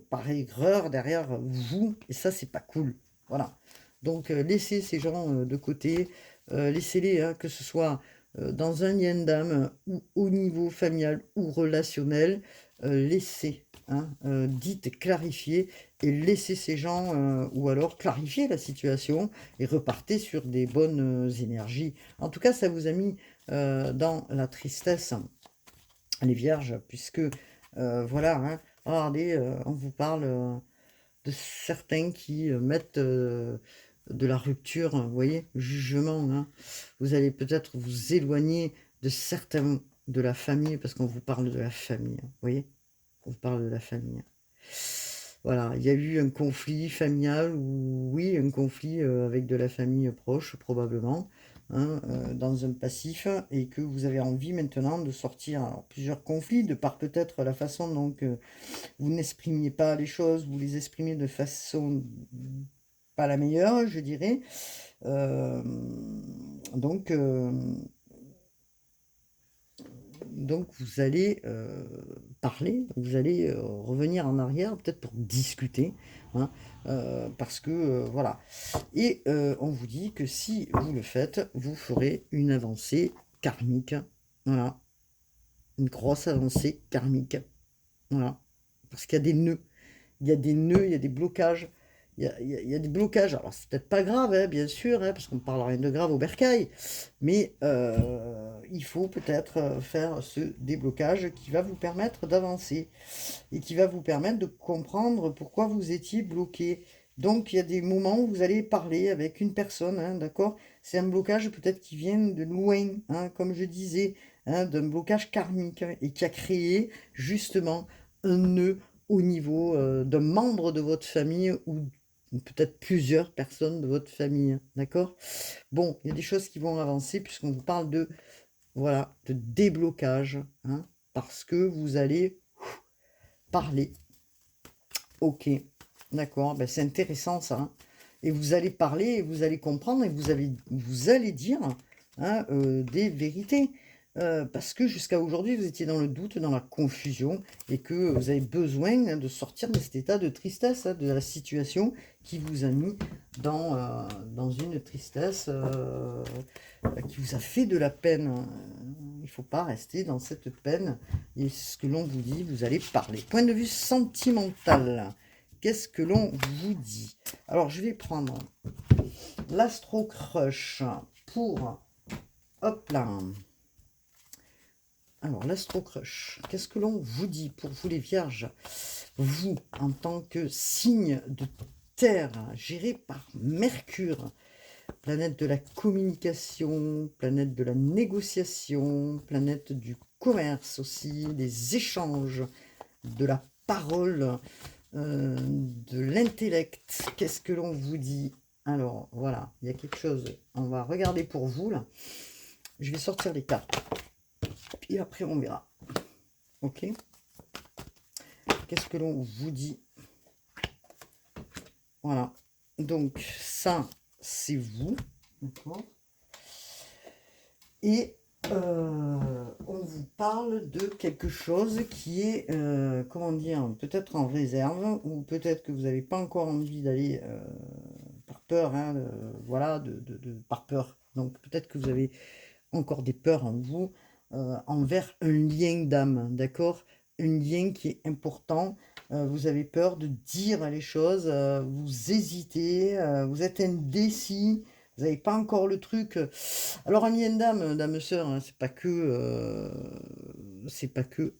par erreur derrière vous, et ça c'est pas cool, voilà. Donc laissez ces gens de côté, laissez-les, hein, que ce soit dans un lien d'âme ou au niveau familial ou relationnel, laissez, hein, dites, clarifiez et laissez ces gens, ou alors clarifier la situation et repartez sur des bonnes énergies. En tout cas, ça vous a mis dans la tristesse, les vierges, puisque voilà, hein, regardez, on vous parle de certains qui mettent de la rupture, vous voyez, jugement, hein. Vous allez peut-être vous éloigner de certains de la famille, parce qu'on vous parle de la famille, hein, vous voyez, on vous parle de la famille. Voilà, il y a eu un conflit familial, ou oui, un conflit avec de la famille proche, probablement, hein, dans un passif, et que vous avez envie maintenant de sortir. Alors, plusieurs conflits, de par peut-être la façon dont vous n'exprimiez pas les choses, vous les exprimez de façon pas la meilleure, je dirais. Euh, donc, euh, donc vous allez parler, vous allez revenir en arrière, peut-être pour discuter, hein, parce que voilà. Et on vous dit que si vous le faites, vous ferez une avancée karmique, voilà, une grosse avancée karmique, voilà, parce qu'il y a des nœuds, il y a des nœuds, il y a des blocages. Il y a des blocages. Alors, c'est peut-être pas grave, hein, bien sûr, hein, parce qu'on ne parle rien de grave au bercail. Mais il faut peut-être faire ce déblocage qui va vous permettre d'avancer et qui va vous permettre de comprendre pourquoi vous étiez bloqué. Donc, il y a des moments où vous allez parler avec une personne, hein, d'accord? C'est un blocage peut-être qui vient de loin, hein, comme je disais, hein, d'un blocage karmique, hein, et qui a créé justement un nœud au niveau d'un membre de votre famille ou peut-être plusieurs personnes de votre famille, hein, d'accord? Bon, il y a des choses qui vont avancer puisqu'on vous parle de, voilà, de déblocage, hein, parce que vous allez parler. Ok, d'accord, ben c'est intéressant ça, hein. Et vous allez parler, et vous allez comprendre, et vous allez dire, hein, des vérités. Parce que jusqu'à aujourd'hui, vous étiez dans le doute, dans la confusion, et que vous avez besoin, hein, de sortir de cet état de tristesse, hein, de la situation qui vous a mis dans une tristesse qui vous a fait de la peine, hein. Il ne faut pas rester dans cette peine. Et ce que l'on vous dit, vous allez parler. Point de vue sentimental, qu'est-ce que l'on vous dit? Alors, je vais prendre l'Astro Crush pour... Hop là. Alors, l'Astro Crush, qu'est-ce que l'on vous dit pour vous les vierges? Vous, en tant que signe de terre, géré par Mercure, planète de la communication, planète de la négociation, planète du commerce aussi, des échanges, de la parole, de l'intellect. Qu'est-ce que l'on vous dit? Alors, voilà, il y a quelque chose. On va regarder pour vous, là. Je vais sortir les cartes. Et après, on verra. Ok? Qu'est-ce que l'on vous dit? Voilà. Donc, ça, c'est vous. D'accord? Et on vous parle de quelque chose qui est, comment dire, peut-être en réserve, ou peut-être que vous n'avez pas encore envie d'aller par peur, hein, voilà, par peur. Donc, peut-être que vous avez encore des peurs en vous envers un lien d'âme, d'accord? Un lien qui est important. Vous avez peur de dire les choses, vous hésitez, vous êtes indécis, vous n'avez pas encore le truc. Alors un lien d'âme, dame sœur, hein, c'est pas que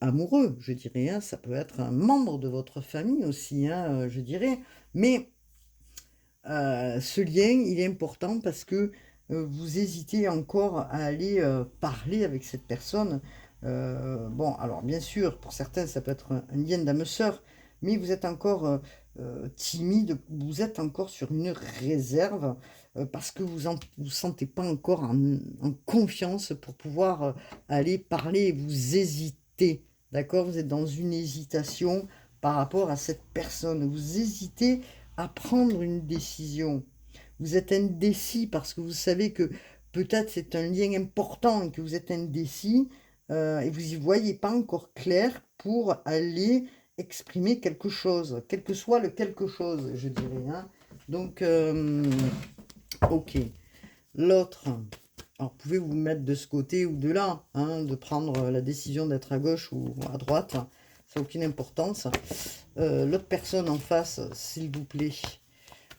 amoureux, je dirais. Hein, ça peut être un membre de votre famille aussi, hein, je dirais. Mais ce lien, il est important parce que vous hésitez encore à aller parler avec cette personne. Bon, alors bien sûr, pour certains, ça peut être un lien d'âme sœur, mais vous êtes encore timide, vous êtes encore sur une réserve parce que vous ne vous sentez pas encore en confiance pour pouvoir aller parler, vous hésitez, d'accord? Vous êtes dans une hésitation par rapport à cette personne, vous hésitez à prendre une décision. Vous êtes indécis parce que vous savez que peut-être c'est un lien important et que vous êtes indécis et vous n'y voyez pas encore clair pour aller exprimer quelque chose, quel que soit le quelque chose, je dirais. Hein. Donc, ok. L'autre, alors pouvez vous mettre de ce côté ou de là, hein, de prendre la décision d'être à gauche ou à droite, ça n'a aucune importance. L'autre personne en face, s'il vous plaît,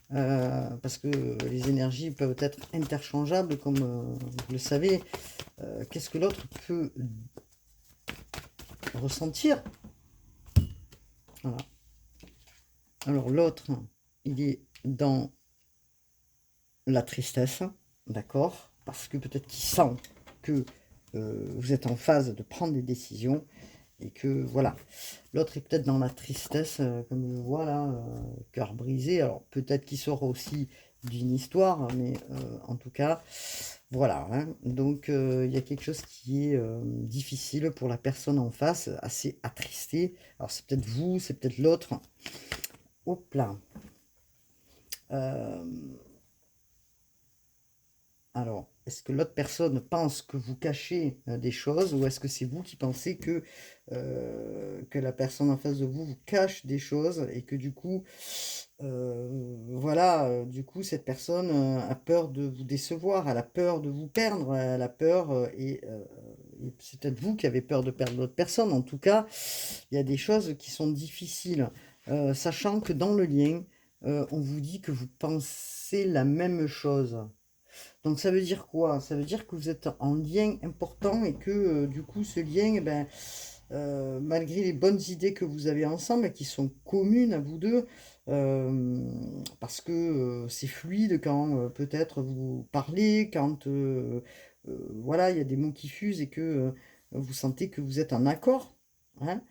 parce que les énergies peuvent être interchangeables, comme vous le savez. Qu'est-ce que l'autre peut ressentir? Voilà. Alors l'autre, il est dans la tristesse, d'accord? Parce que peut-être qu'il sent que vous êtes en phase de prendre des décisions et que voilà. L'autre est peut-être dans la tristesse, comme je vois là, cœur brisé. Alors peut-être qu'il sort aussi d'une histoire, mais en tout cas, voilà. Hein. Donc il y a quelque chose qui est difficile pour la personne en face, assez attristé. Alors c'est peut-être vous, c'est peut-être l'autre. Hop là. Alors, est-ce que l'autre personne pense que vous cachez des choses ou est-ce que c'est vous qui pensez que la personne en face de vous vous cache des choses et que du coup, voilà, du coup, cette personne a peur de vous décevoir, elle a peur de vous perdre, elle a peur et c'est peut-être vous qui avez peur de perdre l'autre personne. En tout cas, il y a des choses qui sont difficiles, sachant que dans le lien, on vous dit que vous pensez la même chose. Donc ça veut dire quoi? Ça veut dire que vous êtes en lien important et que du coup ce lien, eh ben, malgré les bonnes idées que vous avez ensemble et qui sont communes à vous deux, parce que c'est fluide quand peut-être vous parlez, quand voilà, il y a des mots qui fusent et que vous sentez que vous êtes en accord. Hein.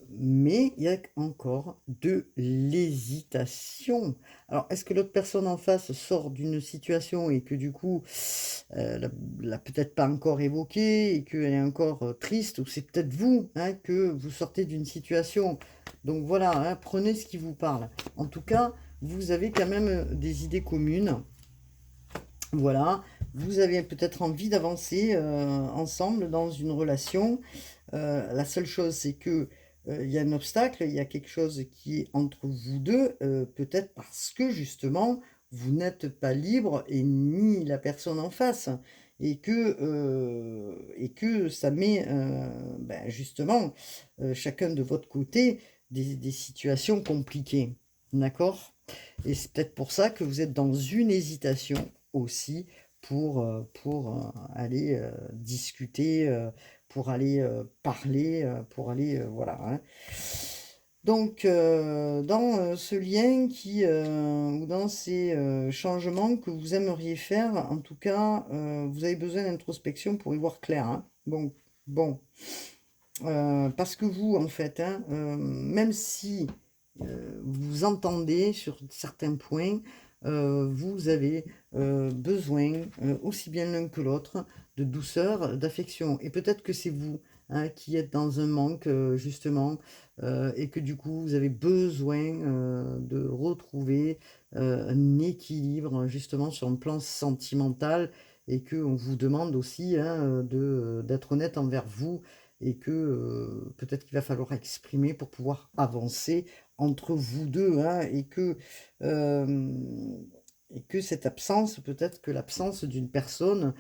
Mais il y a encore de l'hésitation. Alors, est-ce que l'autre personne en face sort d'une situation et que du coup, l'a peut-être pas encore évoqué et qu'elle est encore triste, ou c'est peut-être vous hein, que vous sortez d'une situation. Donc voilà, hein, prenez ce qui vous parle. En tout cas, vous avez quand même des idées communes. Voilà, vous avez peut-être envie d'avancer ensemble dans une relation. La seule chose, c'est que il y a un obstacle, il y a quelque chose qui est entre vous deux, peut-être parce que justement, vous n'êtes pas libre et ni la personne en face. Et que ça met ben, justement chacun de votre côté des situations compliquées. D'accord? Et c'est peut-être pour ça que vous êtes dans une hésitation aussi pour aller discuter pour aller parler, pour aller, voilà, hein. Donc, dans ce lien ou dans ces changements que vous aimeriez faire, en tout cas, vous avez besoin d'introspection pour y voir clair, hein. Bon, parce que vous, en fait, hein, même si vous entendez sur certains points, vous avez besoin, aussi bien l'un que l'autre, de douceur, d'affection. Et peut-être que c'est vous, hein, qui êtes dans un manque, justement, et que du coup, vous avez besoin de retrouver un équilibre, justement, sur un plan sentimental, et qu'on vous demande aussi, hein, d'être honnête envers vous, et que peut-être qu'il va falloir exprimer pour pouvoir avancer entre vous deux, hein, et que cette absence, peut-être que l'absence d'une personne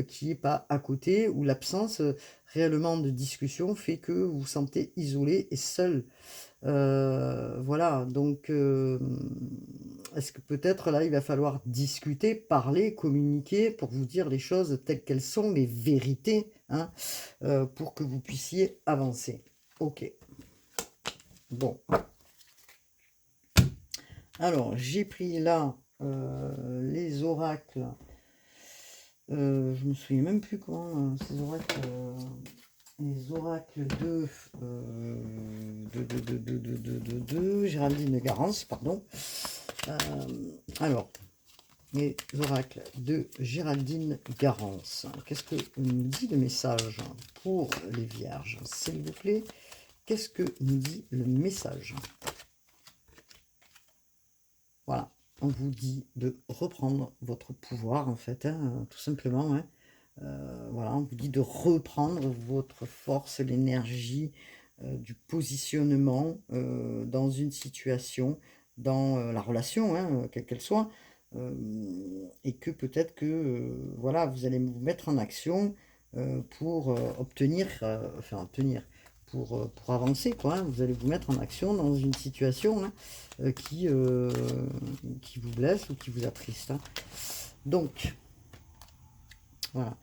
qui n'est pas à côté, ou l'absence réellement de discussion fait que vous vous sentez isolé et seul. Voilà, donc est-ce que peut-être là, il va falloir discuter, parler, communiquer pour vous dire les choses telles qu'elles sont, les vérités, hein, pour que vous puissiez avancer. Ok. Bon. Alors, j'ai pris là les oracles. Je me souviens même plus comment ces oracles. Les oracles de Géraldine Garance, pardon. Alors, les oracles de Géraldine Garance. Qu'est-ce que nous dit le message pour les vierges, s'il vous plaît? Qu'est-ce que nous dit le message? Voilà, on vous dit de reprendre votre pouvoir, en fait, hein, tout simplement, hein. Voilà, on vous dit de reprendre votre force, l'énergie du positionnement dans une situation, dans la relation, hein, quelle qu'elle soit, et que peut-être que voilà, vous allez vous mettre en action pour pour avancer, quoi, hein. Vous allez vous mettre en action dans une situation, hein, qui vous blesse ou qui vous attriste, hein. Donc, voilà.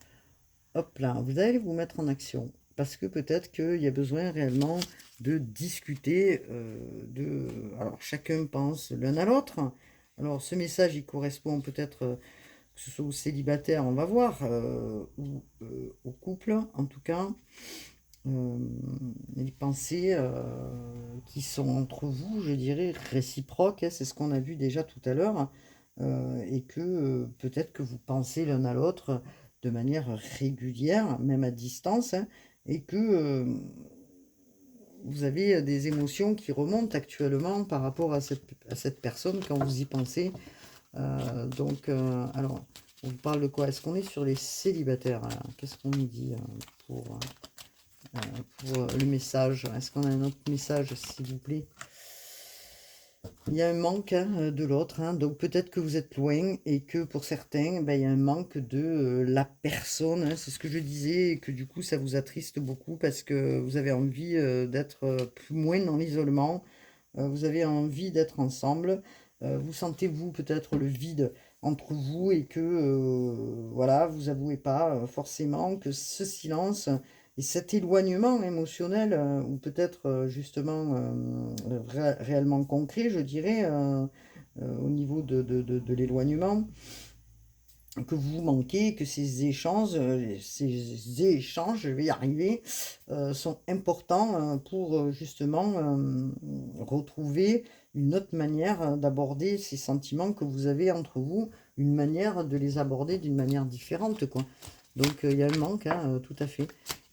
Hop là, vous allez vous mettre en action. Parce que peut-être qu'il y a besoin réellement de discuter, alors chacun pense l'un à l'autre. Alors ce message, il correspond peut-être, que ce soit aux célibataires, on va voir, ou au couple, en tout cas. Les pensées qui sont entre vous, je dirais, réciproques, hein, c'est ce qu'on a vu déjà tout à l'heure, et que peut-être que vous pensez l'un à l'autre de manière régulière, même à distance, hein, et que vous avez des émotions qui remontent actuellement par rapport à cette personne quand vous y pensez. Alors, on vous parle de quoi? Est-ce qu'on est sur les célibataires, là? Qu'est-ce qu'on nous dit pour le message? Est-ce qu'on a un autre message, s'il vous plaît? Il y a un manque, hein, de l'autre, hein, donc peut-être que vous êtes loin et que pour certains, ben, il y a un manque de la personne, hein, c'est ce que je disais, et que du coup ça vous attriste beaucoup parce que vous avez envie d'être moins dans l'isolement, vous avez envie d'être ensemble, vous sentez vous peut-être le vide entre vous et que voilà, vous avouez pas forcément que ce silence et cet éloignement émotionnel, ou peut-être justement réellement concret, je dirais, au niveau de l'éloignement, que vous manquez, que ces échanges, je vais y arriver, sont importants pour justement retrouver une autre manière d'aborder ces sentiments que vous avez entre vous, une manière de les aborder d'une manière différente, quoi. Donc il y a un manque, hein, tout à fait.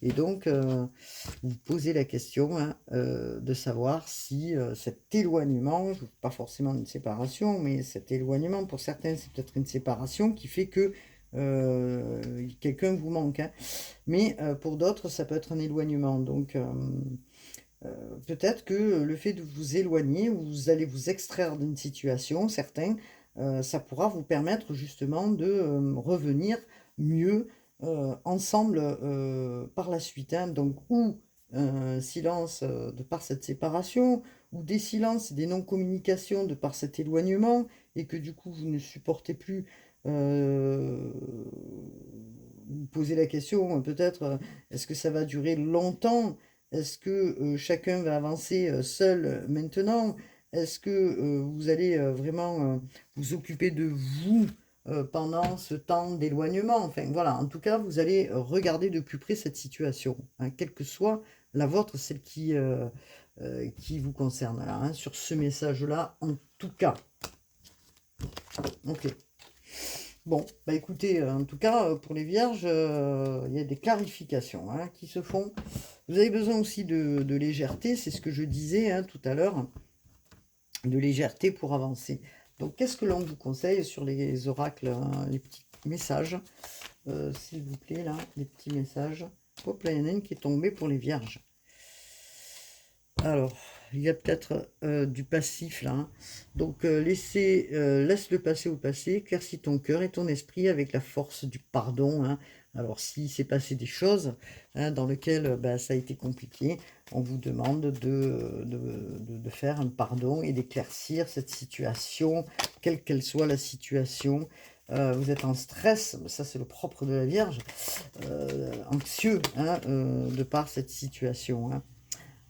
Et donc vous posez la question, hein, de savoir si cet éloignement, pas forcément une séparation, mais cet éloignement, pour certains, c'est peut-être une séparation qui fait que quelqu'un vous manque, hein. Mais pour d'autres, ça peut être un éloignement. Donc peut-être que le fait de vous éloigner, vous allez vous extraire d'une situation, certains, ça pourra vous permettre justement de revenir mieux ensemble par la suite, hein. Donc, ou un silence de par cette séparation, ou des silences et des non-communications de par cet éloignement, et que du coup vous ne supportez plus euh, vous posez la question, peut-être, est-ce que ça va durer longtemps? Est-ce que chacun va avancer seul maintenant? Est-ce que vous allez vraiment vous occuper de vous pendant ce temps d'éloignement? Enfin, voilà, en tout cas, vous allez regarder de plus près cette situation, hein, quelle que soit la vôtre, celle qui vous concerne, là, hein, sur ce message-là, en tout cas. Ok. Bon, bah écoutez, en tout cas, pour les vierges, il y a des clarifications hein, qui se font. Vous avez besoin aussi de légèreté, c'est ce que je disais hein, tout à l'heure, de légèreté pour avancer. Donc, qu'est-ce que l'on vous conseille sur les oracles, hein, les petits messages, s'il vous plaît, là, les petits messages. Hop, là, il y en a une qui est tombée pour les vierges. Alors, il y a peut-être du passif là. Hein. Donc, laisse le passé au passé, éclaircis ton cœur et ton esprit avec la force du pardon. Hein. Alors, s'il s'est passé des choses hein, dans lesquelles ça a été compliqué, on vous demande de faire un pardon et d'éclaircir cette situation, quelle qu'elle soit la situation. Vous êtes en stress, ça c'est le propre de la Vierge, anxieux hein, de par cette situation. Hein.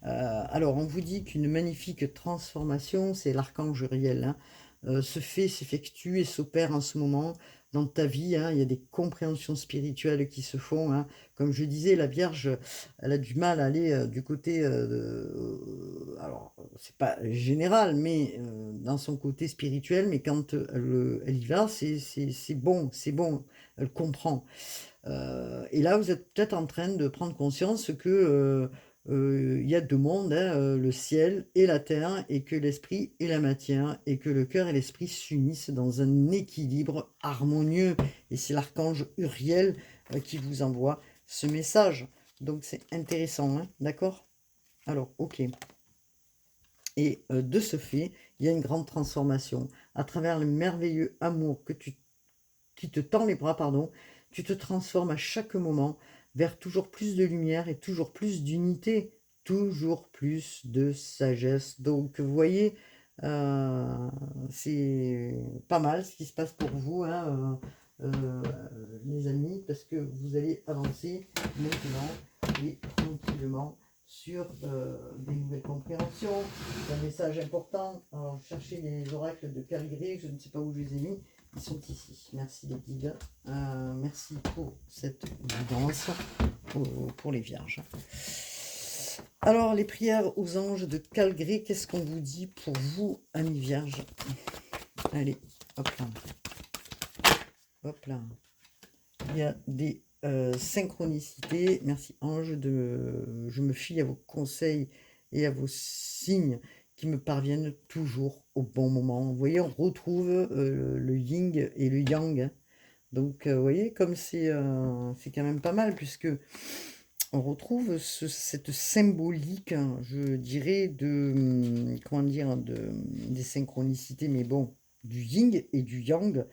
Alors, on vous dit qu'une magnifique transformation, c'est l'archange Uriel, hein, s'effectue et s'opère en ce moment dans ta vie. Hein, il y a des compréhensions spirituelles qui se font. Hein. Comme je disais, la Vierge, elle a du mal à aller du côté, alors, c'est pas général, mais dans son côté spirituel, mais quand elle y va, c'est bon, c'est bon, elle comprend. Et là, vous êtes peut-être en train de prendre conscience que il y a deux mondes, hein, le ciel et la terre, et que l'esprit et la matière, et que le cœur et l'esprit s'unissent dans un équilibre harmonieux. Et c'est l'archange Uriel qui vous envoie ce message. Donc c'est intéressant, hein, d'accord? Alors, ok. Et de ce fait, il y a une grande transformation. À travers le merveilleux amour qui te tend les bras, pardon, tu te transformes à chaque moment vers toujours plus de lumière et toujours plus d'unité, toujours plus de sagesse. Donc, vous voyez, c'est pas mal ce qui se passe pour vous, hein, les amis, parce que vous allez avancer maintenant et tranquillement sur des nouvelles compréhensions, un message important. Alors, cherchez les oracles de Caligré, je ne sais pas où je les ai mis. Ils sont ici. Merci les guides. Merci pour cette guidance pour les vierges. Alors, les prières aux anges de Calgré, qu'est-ce qu'on vous dit pour vous, amis vierges? Allez, hop là. Hop là. Il y a des synchronicités. Merci ange, je me fie à vos conseils et à vos signes qui me parviennent toujours au bon moment. Vous voyez, on retrouve le yin et le yang. Hein. Donc, vous voyez, comme c'est quand même pas mal, puisque on retrouve cette symbolique, hein, je dirais, comment dire, des synchronicités, mais bon, du yin et du yang,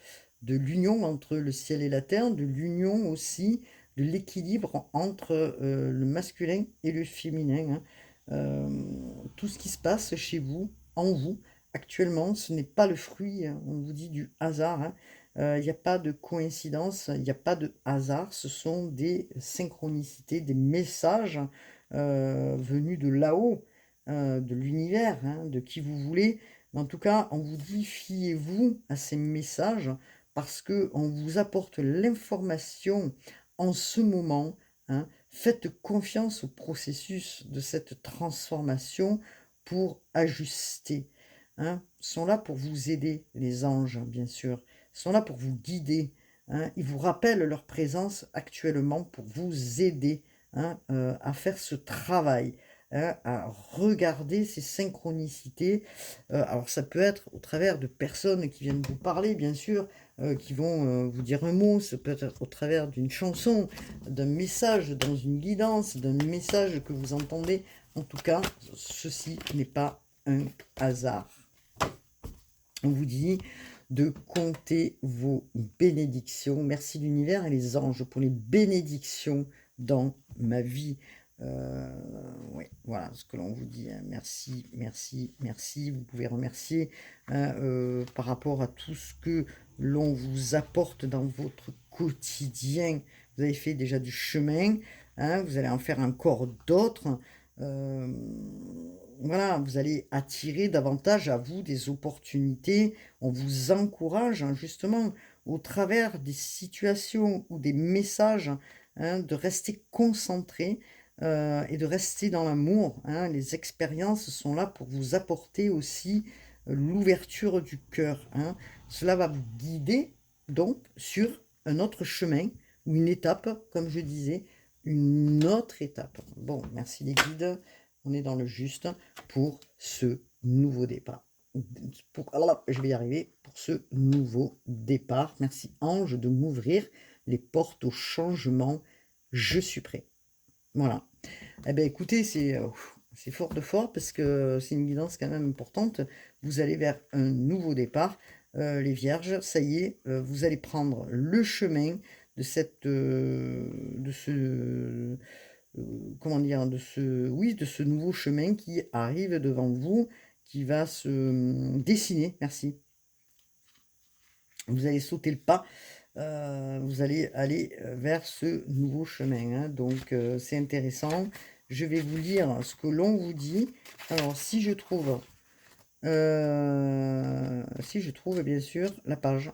de l'union entre le ciel et la terre, de l'union aussi, de l'équilibre entre le masculin et le féminin. Hein. Tout ce qui se passe chez vous, en vous, actuellement, ce n'est pas le fruit, hein, on vous dit, du hasard. Hein. Il n'y a pas de coïncidence, il n'y a pas de hasard, ce sont des synchronicités, des messages venus de là-haut, de l'univers, hein, de qui vous voulez. En tout cas, on vous dit, fiez-vous à ces messages parce qu'on vous apporte l'information en ce moment. Hein. Faites confiance au processus de cette transformation pour ajuster. Hein. Ils sont là pour vous aider, les anges, bien sûr sont là pour vous guider. Hein. Ils vous rappellent leur présence actuellement pour vous aider hein, à faire ce travail, hein, à regarder ces synchronicités. Alors ça peut être au travers de personnes qui viennent vous parler, bien sûr, qui vont vous dire un mot, ça peut être au travers d'une chanson, d'un message dans une guidance, d'un message que vous entendez. En tout cas, ceci n'est pas un hasard. On vous dit de compter vos bénédictions. Merci l'univers et les anges pour les bénédictions dans ma vie. Oui, voilà ce que l'on vous dit. Hein. Merci, merci, merci. Vous pouvez remercier hein, par rapport à tout ce que l'on vous apporte dans votre quotidien. vous avez fait déjà du chemin, hein, vous allez en faire encore d'autres. Voilà, vous allez attirer davantage à vous des opportunités. On vous encourage, hein, justement, au travers des situations ou des messages, hein, de rester concentré, et de rester dans l'amour, hein. Les expériences sont là pour vous apporter aussi, l'ouverture du cœur, hein. Cela va vous guider donc sur un autre chemin ou une étape, comme je disais, une autre étape. Bon, merci les guides, on est dans le juste pour ce nouveau départ. Je vais y arriver, pour ce nouveau départ. Merci Ange de m'ouvrir les portes au changement. Je suis prêt. Voilà. Eh bien, écoutez, c'est fort de fort parce que c'est une guidance quand même importante. Vous allez vers un nouveau départ. Les vierges, ça y est, vous allez prendre le chemin de comment dire, oui, de ce nouveau chemin qui arrive devant vous, qui va se dessiner. Merci. Vous allez sauter le pas. Vous allez aller vers ce nouveau chemin, hein. Donc, c'est intéressant. Je vais vous lire ce que l'on vous dit. Alors, si je trouve, bien sûr, la page.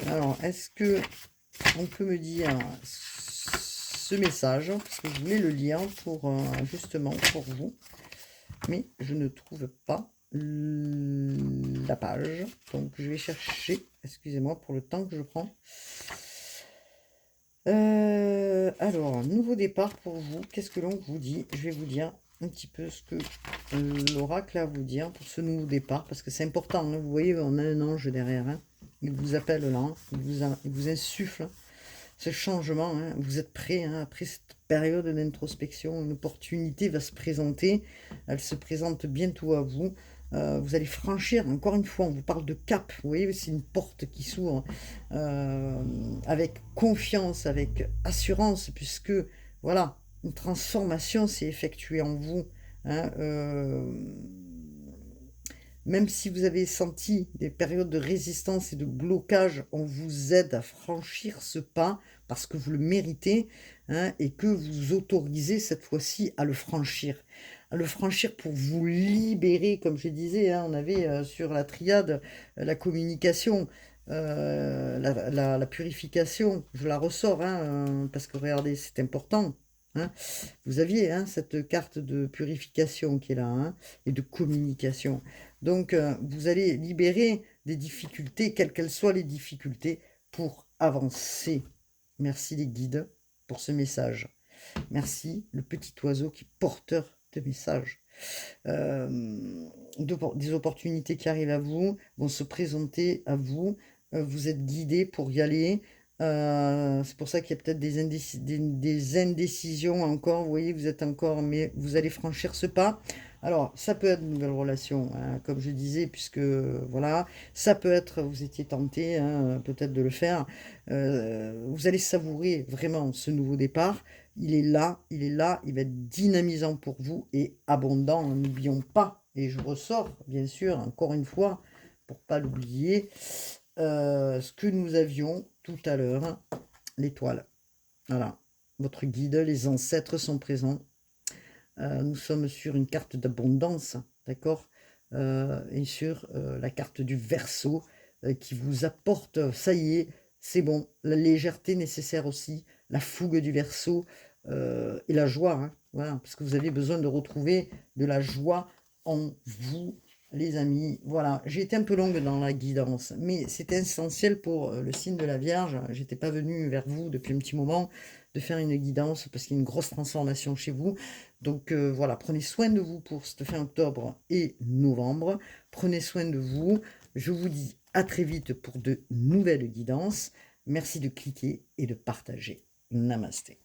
Alors, est-ce que on peut me dire ce message? Parce que je voulais le lire pour, justement, pour vous. Mais je ne trouve pas la page. Donc, je vais chercher. Excusez-moi pour le temps que je prends. Alors, nouveau départ pour vous. Qu'est-ce que l'on vous dit? Je vais vous dire un petit peu ce que l'oracle a à vous dire pour ce nouveau départ. Parce que c'est important, hein. Vous voyez, on a un ange derrière, hein. Il vous appelle là, hein. Il vous insuffle ce changement, hein. Vous êtes prêt, hein, après cette période d'introspection. Une opportunité va se présenter. Elle se présente bientôt à vous. Vous allez franchir, encore une fois, on vous parle de cap. Vous voyez, c'est une porte qui s'ouvre avec confiance, avec assurance, puisque, voilà, une transformation s'est effectuée en vous, hein. Même si vous avez senti des périodes de résistance et de blocage, on vous aide à franchir ce pas parce que vous le méritez, hein, et que vous autorisez cette fois-ci à le franchir. À le franchir pour vous libérer, comme je disais, hein, on avait sur la triade la communication, la purification, je la ressors, hein, parce que regardez, c'est important. Hein. Vous aviez, hein, cette carte de purification qui est là, hein, et de communication. Donc, vous allez libérer des difficultés, quelles qu'elles soient les difficultés, pour avancer. Merci les guides pour ce message. Merci le petit oiseau qui est porteur de messages. Des opportunités qui arrivent à vous, vont se présenter à vous. Vous êtes guidés pour y aller. C'est pour ça qu'il y a peut-être des indécisions encore. Vous voyez, vous êtes encore, mais vous allez franchir ce pas. Alors, ça peut être une nouvelle relation, hein, comme je disais, puisque voilà, ça peut être, vous étiez tenté, hein, peut-être de le faire. Vous allez savourer vraiment ce nouveau départ. Il est là, il va être dynamisant pour vous et abondant. N'oublions pas, et je ressors, bien sûr, encore une fois, pour pas l'oublier, ce que nous avions tout à l'heure, l'étoile. Voilà, votre guide, les ancêtres sont présents. Nous sommes sur une carte d'abondance, d'accord, et sur la carte du Verseau qui vous apporte, ça y est, c'est bon, la légèreté nécessaire aussi, la fougue du Verseau et la joie, hein, voilà, parce que vous avez besoin de retrouver de la joie en vous, les amis. Voilà, j'ai été un peu longue dans la guidance, mais c'était essentiel pour le signe de la Vierge. J'étais pas venue vers vous depuis un petit moment de faire une guidance parce qu'il y a une grosse transformation chez vous. Donc voilà, prenez soin de vous pour cette fin octobre et novembre. Prenez soin de vous. Je vous dis à très vite pour de nouvelles guidances. Merci de cliquer et de partager. Namasté.